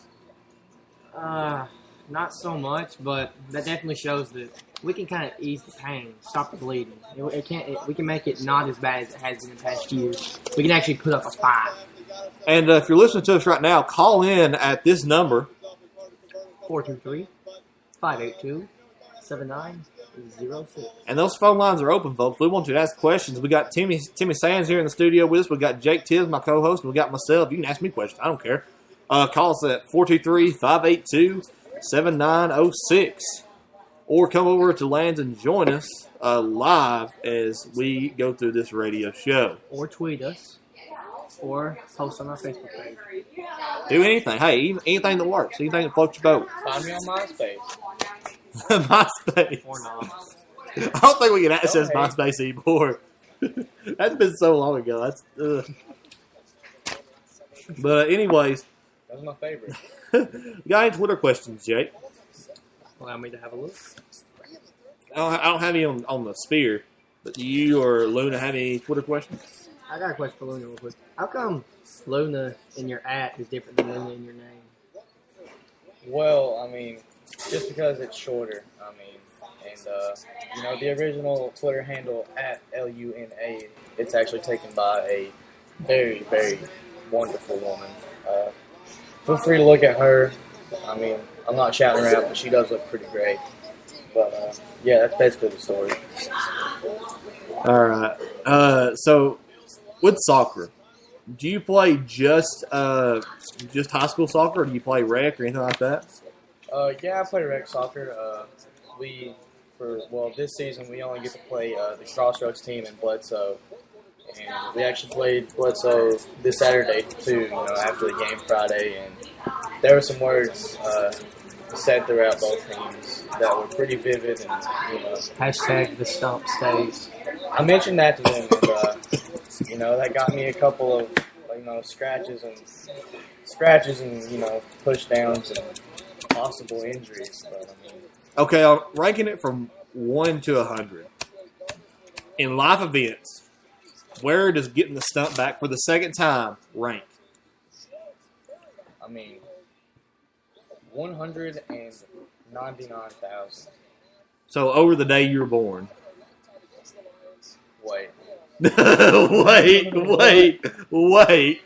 Not so much, but that definitely shows that we can kind of ease the pain, stop the bleeding. We can make it not as bad as it has been in past years. We can actually put up a fight. And if you're listening to us right now, call in at this number. 423-582-7906. And those phone lines are open, folks. We want you to ask questions. We got Timmy Sands here in the studio with us. We got Jake Tibbs, my co-host. And we got myself. You can ask me questions. I don't care. Call us at 423-582-7906. Or come over to Lands and join us live as we go through this radio show. Or tweet us. Or post on our Facebook page. Do anything. Hey, anything that works. Anything that floats your boat. Find me on MySpace. MySpace. Or not. I don't think we can access MySpace anymore. That's been so long ago. But anyways. That was my favorite. Got any Twitter questions, Jake? Allow me to have a look. I don't have any on the Spear. But do you or Luna have any Twitter questions? I got a question for Luna real quick. How come Luna in your @ is different than Luna in your name? Well, I mean, just because it's shorter. I mean, and the original Twitter handle @LUNA, it's actually taken by a very, very wonderful woman. Feel free to look at her. I mean, I'm not shouting her out, but she does look pretty great. But yeah, that's basically the story. All right. So with soccer, do you play just high school soccer, or do you play rec or anything like that? Yeah, I play rec soccer. This season we only get to play the Crossroads team in Bledsoe, and we actually played Bledsoe this Saturday too. After the game Friday, and there were some words said throughout both teams that were pretty vivid, and # the stump stays. I mentioned that to them, and that got me a couple of scratches and scratches and, push downs and possible injuries. But, Okay, I'm ranking it from 1 to 100. In life events, where does getting the stump back for the second time rank? 199,000. So over the day you were born. Wait. wait.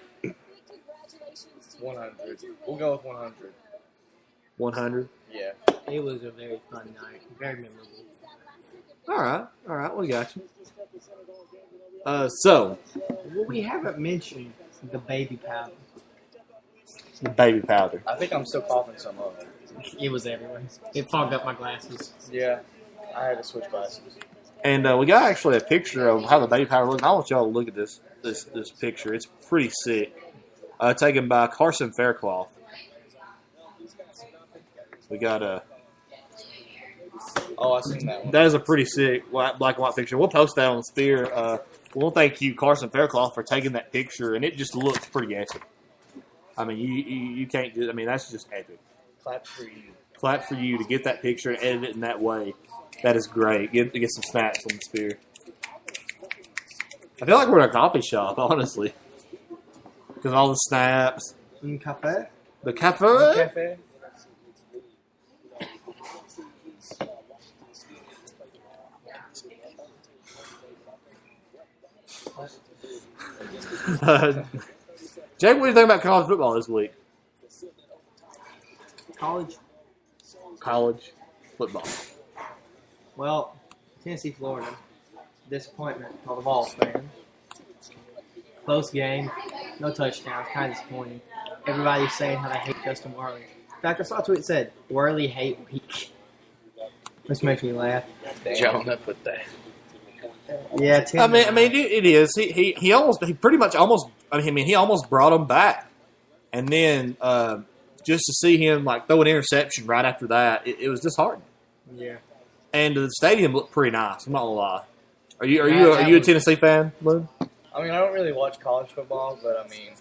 100. We'll go with 100. 100? Yeah. It was a very fun night. Very memorable. All right, we got you. So, Well, we haven't mentioned the baby powder. the baby powder. I think I'm still coughing some up. It was everywhere. It fogged up my glasses. Yeah. I had to switch glasses. And we got actually a picture of how the baby powder looks. I want y'all to look at this picture. It's pretty sick. Taken by Carson Faircloth. We got a. Oh, I seen that one. That is a pretty sick black and white picture. We'll post that on the Spear. We'll thank you, Carson Faircloth, for taking that picture, and it just looks pretty epic. I mean, you can't do. I mean, that's just epic. Claps for you. Clap for you to get that picture and edit it in that way. That is great. Get some snaps on the Spear. I feel like we're in a coffee shop, honestly, because all the snaps. Un café? The cafe. Cafe? Jake, what do you think about college football this week? College football. Well, Tennessee, Florida. Disappointment for the Vols fans. Close game. No touchdowns. Kind of disappointing. Everybody's saying how they hate Justin Worley. In fact, I saw a tweet that said, Worley hate week. This makes me laugh. John up with that. Yeah, I mean, it is. He almost brought him back, and then just to see him like throw an interception right after that, it was disheartening. Yeah. And the stadium looked pretty nice. I'm not gonna lie. Are you a Tennessee fan, Lou? I mean, I don't really watch college football, but I mean,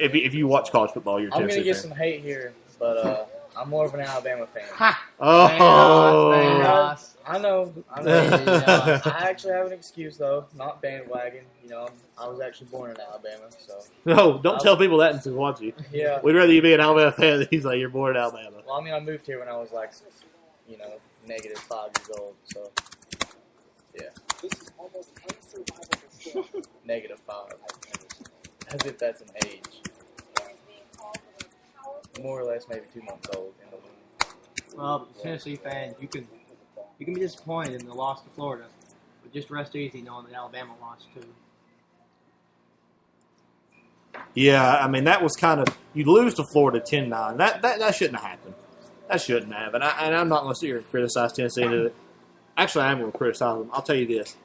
If you watch college football, you're a I'm Tennessee gonna get fan. some hate here, but I'm more of an Alabama fan. Oh, I know. I actually have an excuse though, not bandwagon. I was actually born in Alabama, so no! Don't tell people that until watch you. yeah. We'd rather you be an Alabama fan than he's like you're born in Alabama. Well, I mean, I moved here when I was like, -5 years old, so yeah. -5. As if that's an age. More or less, maybe 2 months old in the womb. Well, Tennessee fans, you can be disappointed in the loss to Florida, but just rest easy knowing that Alabama lost too. Yeah, I mean that was kind of you lose to Florida 10-9. That shouldn't have happened. That shouldn't have. And I'm not going to sit here and criticize Tennessee. Actually, I am going to criticize them. I'll tell you this: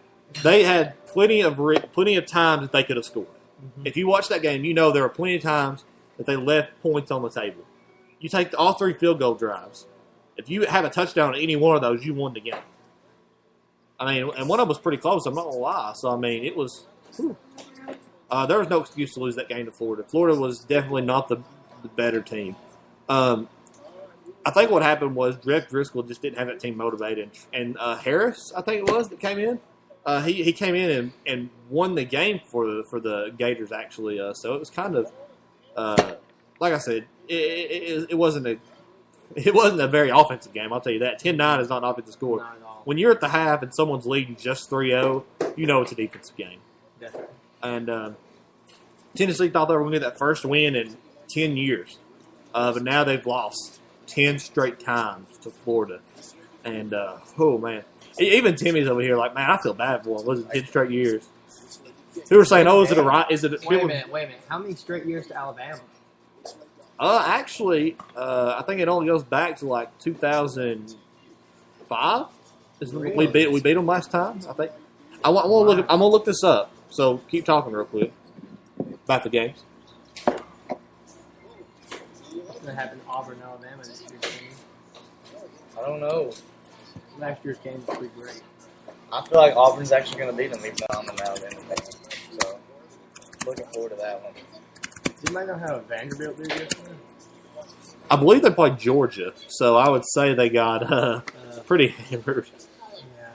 they had plenty of times that they could have scored. Mm-hmm. If you watch that game, you know there were plenty of times that they left points on the table. You take all 3 field goal drives. If you have a touchdown at any one of those, you won the game. I mean, and one of them was pretty close. I'm not going to lie. So I mean, it was. There was no excuse to lose that game to Florida. Florida was definitely not the better team. I think what happened was Jeff Driscoll just didn't have that team motivated. And Harris, I think it was, that came in. He came in and won the game for the Gators, actually. So it was kind of, like I said, it wasn't a very offensive game, I'll tell you that. 10-9 is not an offensive score. Not at all. When you're at the half and someone's leading just 3-0, you know it's a defensive game. Definitely. And Tennessee thought they were going to get that first win in 10 years. But now they've lost 10 straight times to Florida. And, oh, man. Even Timmy's over here like, man, I feel bad for him. Was it 10 straight years? People were saying, oh, is it a right? Is it? Wait a minute. How many straight years to Alabama? Actually, I think it only goes back to like 2005. We beat them last time. I think. I'm gonna look this up. So keep talking real quick about the games. What's going to happen to Auburn, Alabama this year's game? I don't know. Last year's game was pretty great. I feel like Auburn's actually going to beat them, even though I'm an Alabama fan. So, looking forward to that one. Anybody know how Vanderbilt did yesterday? I believe they played Georgia, so I would say they got pretty hammered. Yeah.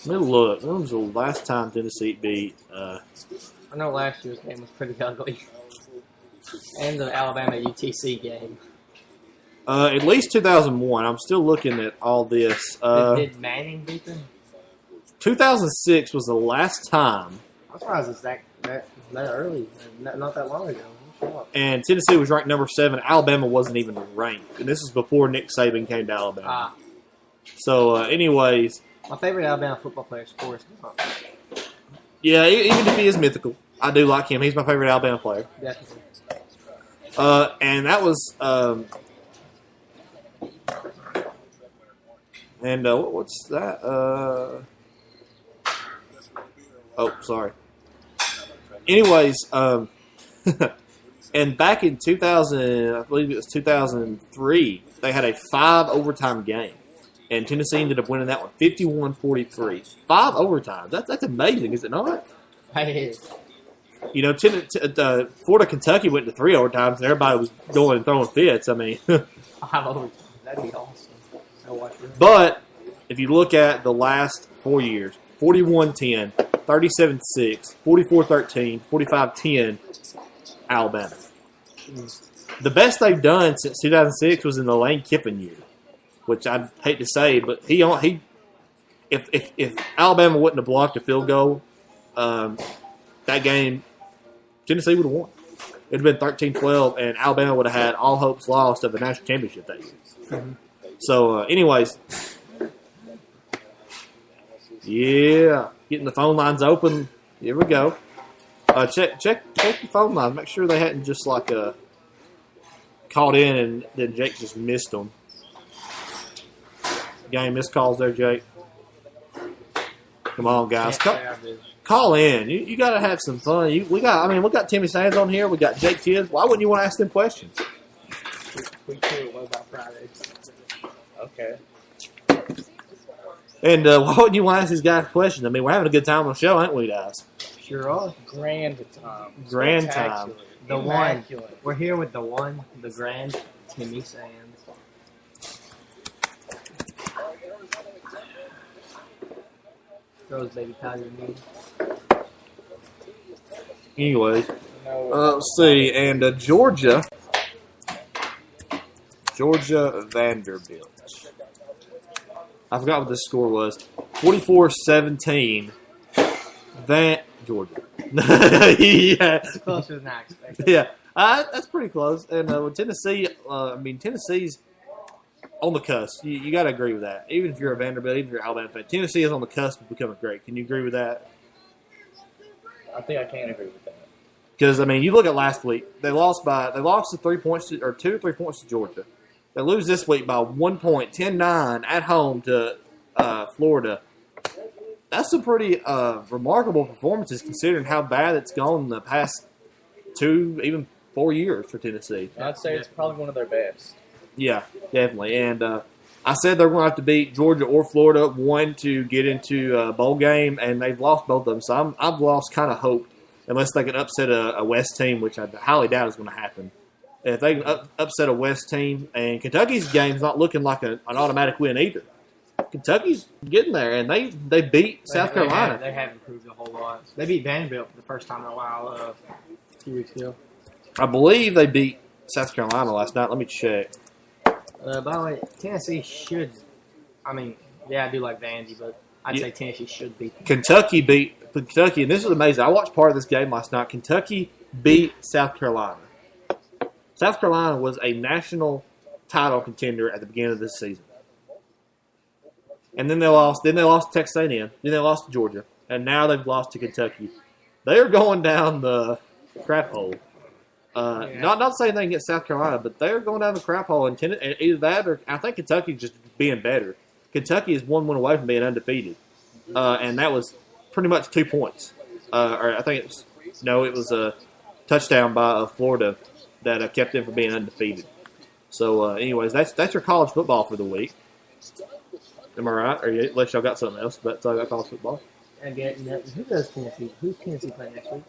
Let me look. When was the last time Tennessee beat? I know last year's game was pretty ugly. And the Alabama UTC game. At least 2001. I'm still looking at all this. Did Manning beat them? 2006 was the last time. I'm surprised it's that early. Not that long ago. I'm shocked. And Tennessee was ranked number 7. Alabama wasn't even ranked. And this is before Nick Saban came to Alabama. So, anyways. My favorite Alabama football player is Forrest Gump. Yeah, even if he is mythical, I do like him. He's my favorite Alabama player. Definitely. And that was... and what's that? Oh, sorry. Anyways, and back in 2000, I believe it was 2003, they had a 5 overtime game. And Tennessee ended up winning that one 51-43. 5 overtimes. That's amazing, is it not? It is. You know, Florida, Kentucky went to 3 overtimes, and everybody was going and throwing fits. I mean, 5 overtimes. That'd be awesome. I'll watch that. But if you look at the last 4 years, 41-10, 37-6, 44-13, 45-10, Alabama. The best they've done since 2006 was in the Lane Kiffin year, which I hate to say, but if Alabama wouldn't have blocked a field goal, that game, Tennessee would have won. It would have been 13-12, and Alabama would have had all hopes lost of the national championship that year. Mm-hmm. So, anyways, yeah, getting the phone lines open. Here we go. Check your phone lines. Make sure they hadn't just called in and then Jake just missed them. Got any missed calls there, Jake? Come on, guys. Call in. You got to have some fun. We got Timmy Sands on here. We got Jake Tibbs. Why wouldn't you want to ask them questions? We could. What about Fridays? Okay. And why wouldn't you want to ask these guys questions? I mean, we're having a good time on the show, aren't we, guys? Sure are. Grand time. Grand time. The one. We're here with the one, the grand Timmy Sands. Throws baby powder in me. Anyways, let's see. And Georgia Vanderbilt. I forgot what the score was. 44-17. Georgia. Yeah. Closer than I expected. Yeah. That's pretty close. And with Tennessee, Tennessee's on the cusp. You got to agree with that. Even if you're a Vanderbilt, even if you're an Alabama fan, Tennessee is on the cusp of becoming great. Can you agree with that? I think I can agree with that. Because, I mean, you look at last week. They lost to 3 points or 2 or 3 points to Georgia. They lose this week by 1 point, 10-9 at home to Florida. That's some pretty remarkable performances considering how bad it's gone in the past 2, even 4 years for Tennessee. I'd say it's probably one of their best. Yeah, definitely. And I said they're going to have to beat Georgia or Florida, one to get into a bowl game, and they've lost both of them. So I've lost kind of hope unless they can upset a West team, which I highly doubt is going to happen. If they can upset a West team, and Kentucky's game's not looking like an automatic win either. Kentucky's getting there, and they beat South Carolina. They have improved a whole lot. They beat Vanderbilt for the first time in a while a few weeks ago. I believe they beat South Carolina last night. Let me check. By the way, Tennessee should. I mean, yeah, I do like Vandy, but I'd say Tennessee should beat them. Kentucky beat Kentucky, and this is amazing. I watched part of this game last night. Kentucky beat South Carolina. South Carolina was a national title contender at the beginning of this season. And then they lost. Then they lost to Texas A&M. Then they lost to Georgia. And now they've lost to Kentucky. They are going down the crap hole. Not saying anything against South Carolina, but they're going down the crap hole. And either that or I think Kentucky's just being better. Kentucky is 1 win away from being undefeated. And that was pretty much 2 points. Or I think it was a touchdown by Florida that kept them from being undefeated. So, anyways, that's your college football for the week. Am I right? Or unless y'all got something else, but talk about college football. Who does Tennessee? Who's Tennessee playing next week?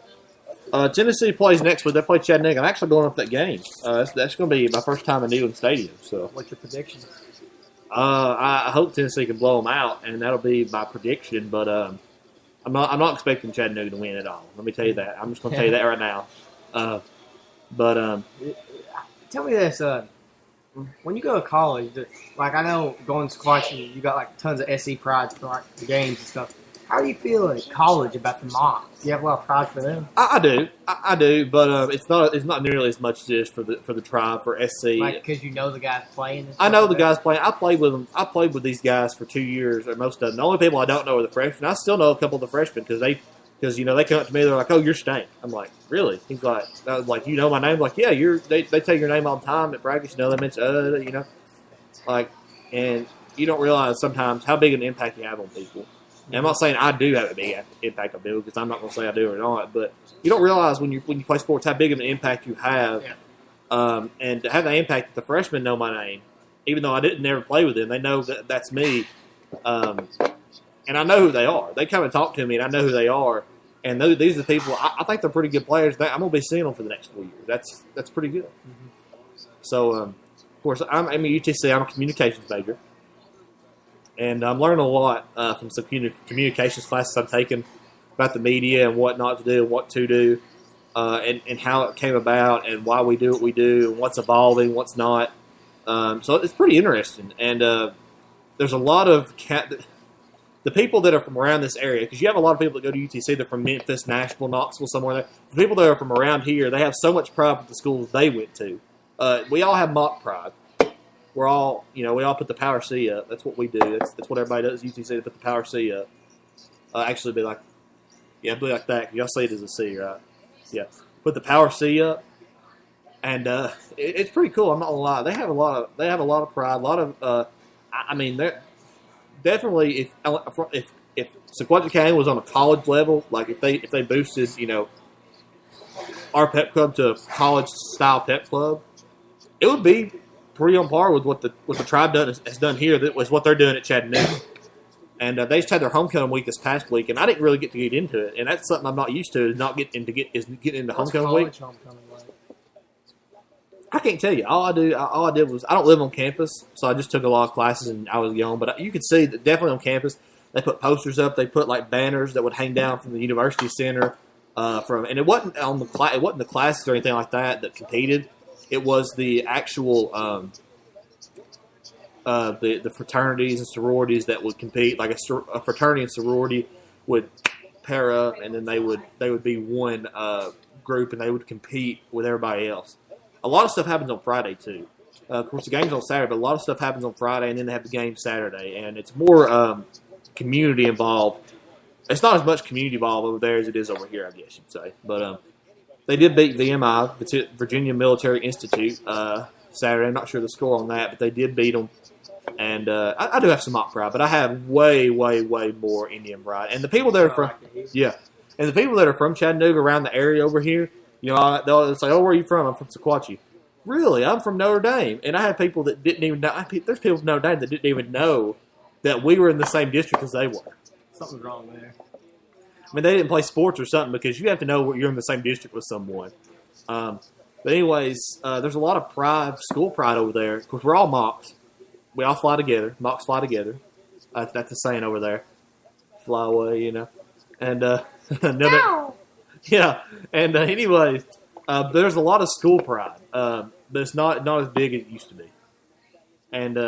Tennessee plays next week. They play Chattanooga. I'm actually going up that game. That's going to be my first time in Neyland Stadium. So, What's your prediction? I hope Tennessee can blow them out, and that'll be my prediction. But I'm not expecting Chattanooga to win at all. Let me tell you that. I'm just going to tell you that right now. Tell me this: when you go to college, like I know going to Sequatchie, you got like tons of SE pride for like the games and stuff. How do you feel at college about the mocks? Do you have a lot of pride for them? I do, but it's not nearly as much just for the tribe for SC. Like because you know the guys playing. I know the guys playing. I played with them. I played with these guys for 2 years, or most of them. The only people I don't know are the freshmen. I still know a couple of the freshmen because they come up to me. They're like, "Oh, you're Stank." I'm like, "Really?" He's like, "I was like, you know my name?" I'm like, "Yeah, you're." They take your name all the time at practice. You know they mention like, and you don't realize sometimes how big an impact you have on people. And I'm not saying I do have a big impact on people because I'm not going to say I do or not, but you don't realize when you play sports how big of an impact you have. Yeah. And to have that impact, the freshmen know my name, even though I didn't never play with them. They know that's me, and I know who they are. They come and talk to me, and I know who they are. And these are the people. I think they're pretty good players. I'm going to be seeing them for the next 4 years. That's pretty good. Mm-hmm. So, of course, I'm at UTC. I'm a communications major. And I'm learning a lot from some communications classes I'm taking about the media and what not to do and what to do and how it came about and why we do what we do and what's evolving, what's not. So it's pretty interesting. And there's a lot of the people that are from around this area, because you have a lot of people that go to UTC, they're from Memphis, Nashville, Knoxville, somewhere there. The people that are from around here, they have so much pride with the schools they went to. We all have mock pride. We all put the power C up. That's what we do. That's what everybody does at UTC. They put the power C up. Actually, be like that. Y'all see it as a C, right? Yeah. Put the power C up, and it's pretty cool. I'm not gonna lie. They have a lot of pride. A lot of. They're definitely if Sequatchie County was on a college level, like if they boosted our pep club to a college style pep club, it would be pretty on par with what the tribe has done here. That was what they're doing at Chattanooga, and they just had their homecoming week this past week, and I didn't really get to get into it, and that's something I'm not used to. Is getting into homecoming week. I can't tell you. All I did was I don't live on campus, so I just took a lot of classes, and I was young. But you could see that definitely on campus they put posters up. They put like banners that would hang down from the university center. And it wasn't it wasn't the classes or anything like that competed. It was the actual the fraternities and sororities that would compete. Like a fraternity and sorority would pair up, and then they would be one group, and they would compete with everybody else. A lot of stuff happens on Friday too. Of course, the game's on Saturday, but a lot of stuff happens on Friday, and then they have the game Saturday, and it's more community involved. It's not as much community involved over there as it is over here, I guess you'd say. But they did beat VMI, the Virginia Military Institute, Saturday. I'm not sure the score on that, but they did beat them. And I do have some mock pride, but I have way, way, way more Indian pride. And the people that are from, and the people that are from Chattanooga, around the area over here, they'll say, "Oh, where are you from?" I'm from Sequatchie. Really, I'm from Notre Dame. And I have people that didn't even know. There's people from Notre Dame that didn't even know that we were in the same district as they were. Something's wrong there. I mean, they didn't play sports or something because you have to know you're in the same district with someone. But anyways, there's a lot of pride, school pride over there. Of course, we're all mocks. We all fly together. Mocks fly together. That's a saying over there. Fly away, And yeah. And anyways, there's a lot of school pride. But it's not as big as it used to be. And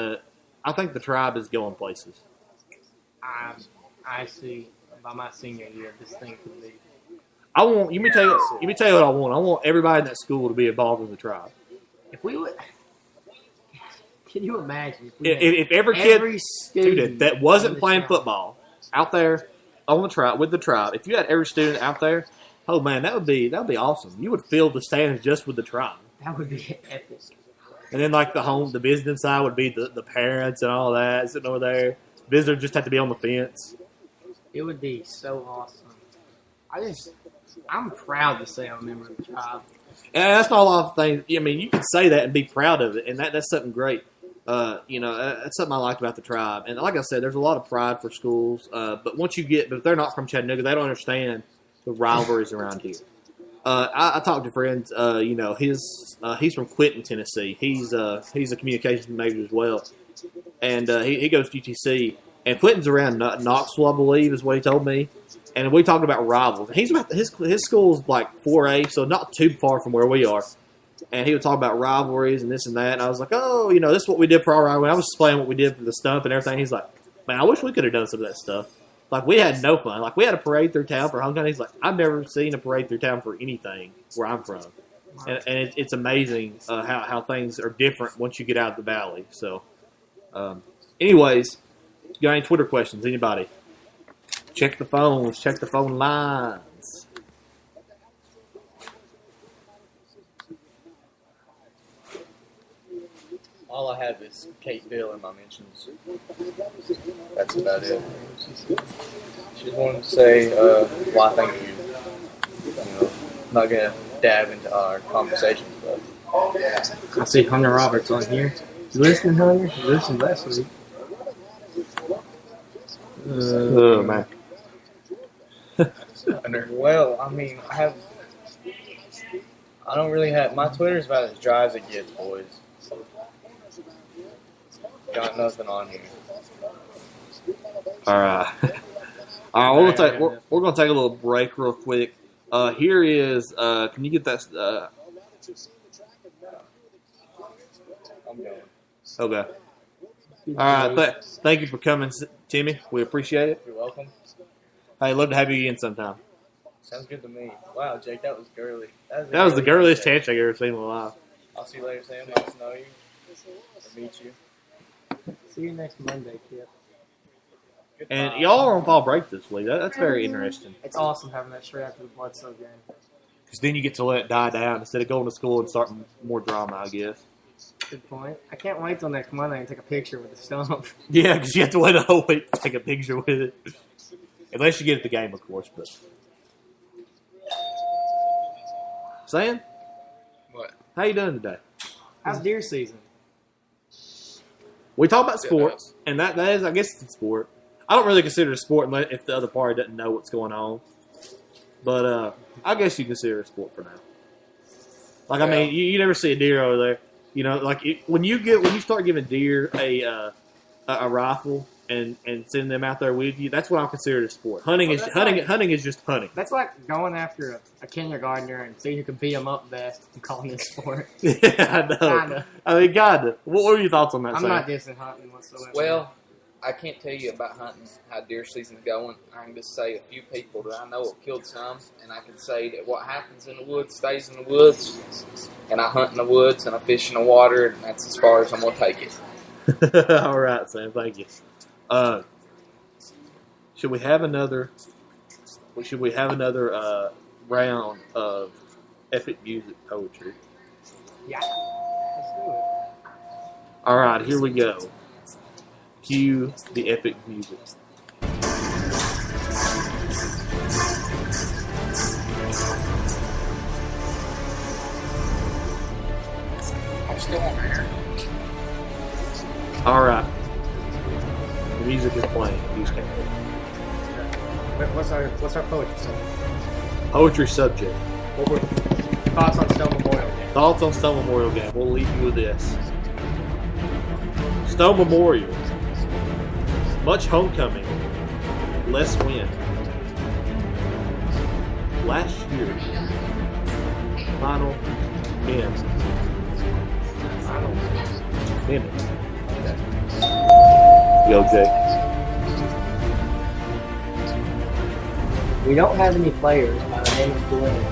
I think the tribe is going places. I see. By my senior year, this thing could be. Let me tell you what I want. I want everybody in that school to be involved in the tribe. If we would, can you imagine if every student that wasn't playing football out there on the tribe with the tribe, if you had every student out there, oh man, that would be awesome. You would fill the stands just with the tribe. That would be epic. And then like the business side would be the parents and all that sitting over there. Visitors just have to be on the fence. It would be so awesome. I'm proud to say I'm a member of the tribe. And that's not a lot of things. I mean, you can say that and be proud of it, and that's something great. That's something I liked about the tribe. And like I said, there's a lot of pride for schools. But if they're not from Chattanooga, they don't understand the rivalries around here. I talked to friends. He's from Clinton, Tennessee. He's a communications major as well, and he goes to UTC. And Clinton's around Knoxville, I believe, is what he told me. And we talked about rivals. He's about his school's like 4A, so not too far from where we are. And he would talk about rivalries and this and that. And I was like, oh, this is what we did for our rivalry. I was explaining what we did for the stump and everything. He's like, man, I wish we could have done some of that stuff. Like, we had no fun. Like, we had a parade through town for homecoming. He's like, I've never seen a parade through town for anything where I'm from. And it's amazing how things are different once you get out of the valley. So, anyways, got any Twitter questions? Anybody? Check the phones. Check the phone lines. All I have is Kate Bill in my mentions. That's about it. She just wanted to say, why thank you. Not going to dab into our conversation, but I see Hunter Roberts on here. You listening, Hunter? You listened last week. Oh, man. Well, I mean, I don't really have, my Twitter's about as dry as it gets, boys. Got nothing on here. All right. All right, we're going to take a little break real quick. Here is, can you get that? I'm going. Okay. All right. Thank you for coming, Timmy. We appreciate it. You're welcome. I'd love to have you again sometime. Sounds good to me. Wow, Jake, that was girly. That was the girliest handshake I've ever seen in my life. I'll see you later, Sam. Nice to know you. Or meet you. See you next Monday, Kip. Goodbye. And y'all are on fall break this week. That's very interesting. It's awesome having that straight after the Bloodstone game. Because then you get to let it die down instead of going to school and starting more drama, I guess. Good point. I can't wait till next Monday and take a picture with the stump. Yeah, because you have to wait a whole week to take a picture with it. Unless you get at the game, of course. But Sam? What? How you doing today? How's deer season? We talk about sport, and that is, I guess, it's a sport. I don't really consider it a sport if the other party doesn't know what's going on. But I guess you consider it a sport for now. Like, I mean, you never see a deer over there. Like when you start giving deer a rifle and sending them out there with you, that's what I consider a sport. Hunting is just hunting. That's like going after a kindergartner and seeing who can beat them up best and calling it a sport. Yeah, I know. Kinda. I mean, kinda. What were your thoughts on that? I'm Sam? not dissing hunting whatsoever. Well, I can't tell you about hunting, how deer season's going. I can just say a few people that I know have killed some, and I can say that what happens in the woods stays in the woods, and I hunt in the woods, and I fish in the water, and that's as far as I'm going to take it. All right, Sam. Thank you. Should we have another round of epic music poetry? Yeah. Let's do it. All right, here we go. Cue the epic music. I'm still on air. All right. The music is playing. Use camera. What's our poetry subject? Poetry subject. What were thoughts on Stone Memorial Game? Thoughts on Stone Memorial Game. We'll leave you with this. Stone Memorial. Much homecoming. Less wind. Last year. Final end. Minute. Yo, Jay. We don't have any players by the name of Glenn,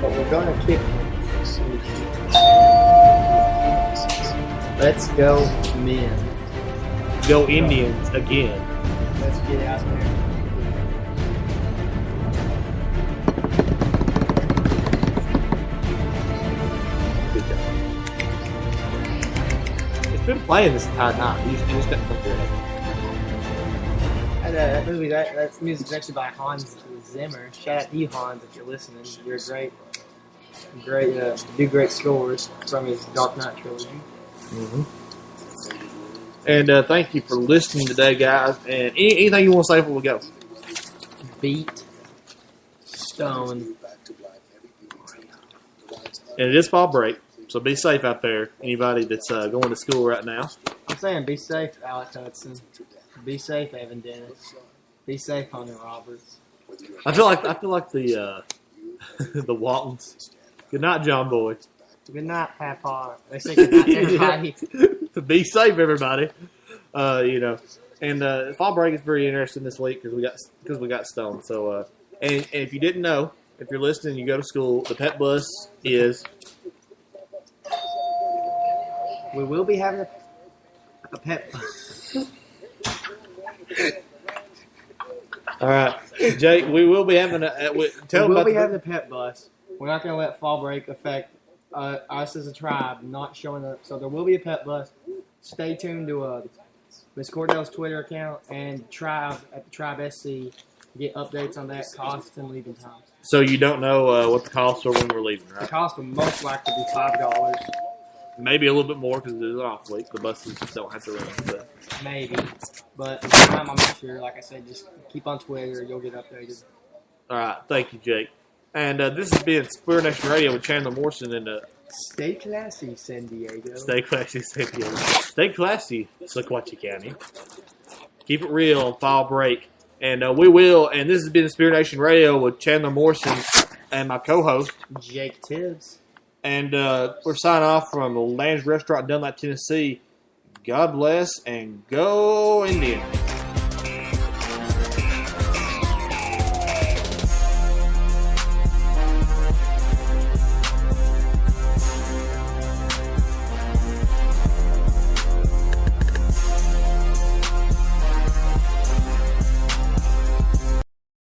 but we're going to kick them. Let's go, men. Go Indians again. Let's get out there. Good job. It's been playing this entire time. You just got to put your head. And, that music is actually by Hans Zimmer. Shout out to you, Hans, if you're listening. You're do great scores from his Dark Knight trilogy. Mm-hmm. And thank you for listening today, guys. And anything you want to say before we go? Beat Stone And it is fall break, so be safe out there. Anybody that's going to school right now. I'm saying be safe, Alex Hudson. Be safe, Evan Dennis. Be safe, Hunter Roberts. I feel like the the Waltons. Good night, John Boy. Good night, Papa. They say good night, everybody. Be safe, everybody. And fall break is very interesting this week because we got stoned. So and if you didn't know, if you're listening, you go to school. The pet bus is. We will be having a pet bus. All right, Jake. We will be having having a pet bus. We're not going to let fall break affect us as a tribe not showing up. So there will be a pet bus. Stay tuned to Miss Cordell's Twitter account and Tribe at the Tribe SC to get updates on that cost and leaving times. So you don't know what the cost are when we're leaving, right? The cost will most likely be $5. Maybe a little bit more because it is an off week. The buses just don't have to run. So. Maybe. But at the time, I'm not sure. Like I said, just keep on Twitter. You'll get updated. All right. Thank you, Jake. And this has been SpearNation Radio with Chandler Morrison. And stay classy, San Diego. Stay classy, San Diego. Stay classy, Sequatchie County. Keep it real on fall break. And we will. And this has been SpearNation Radio with Chandler Morrison and my co-host, Jake Tibbs. And we're signing off from the Land's Restaurant in Dunlap, Tennessee. God bless and go Indians.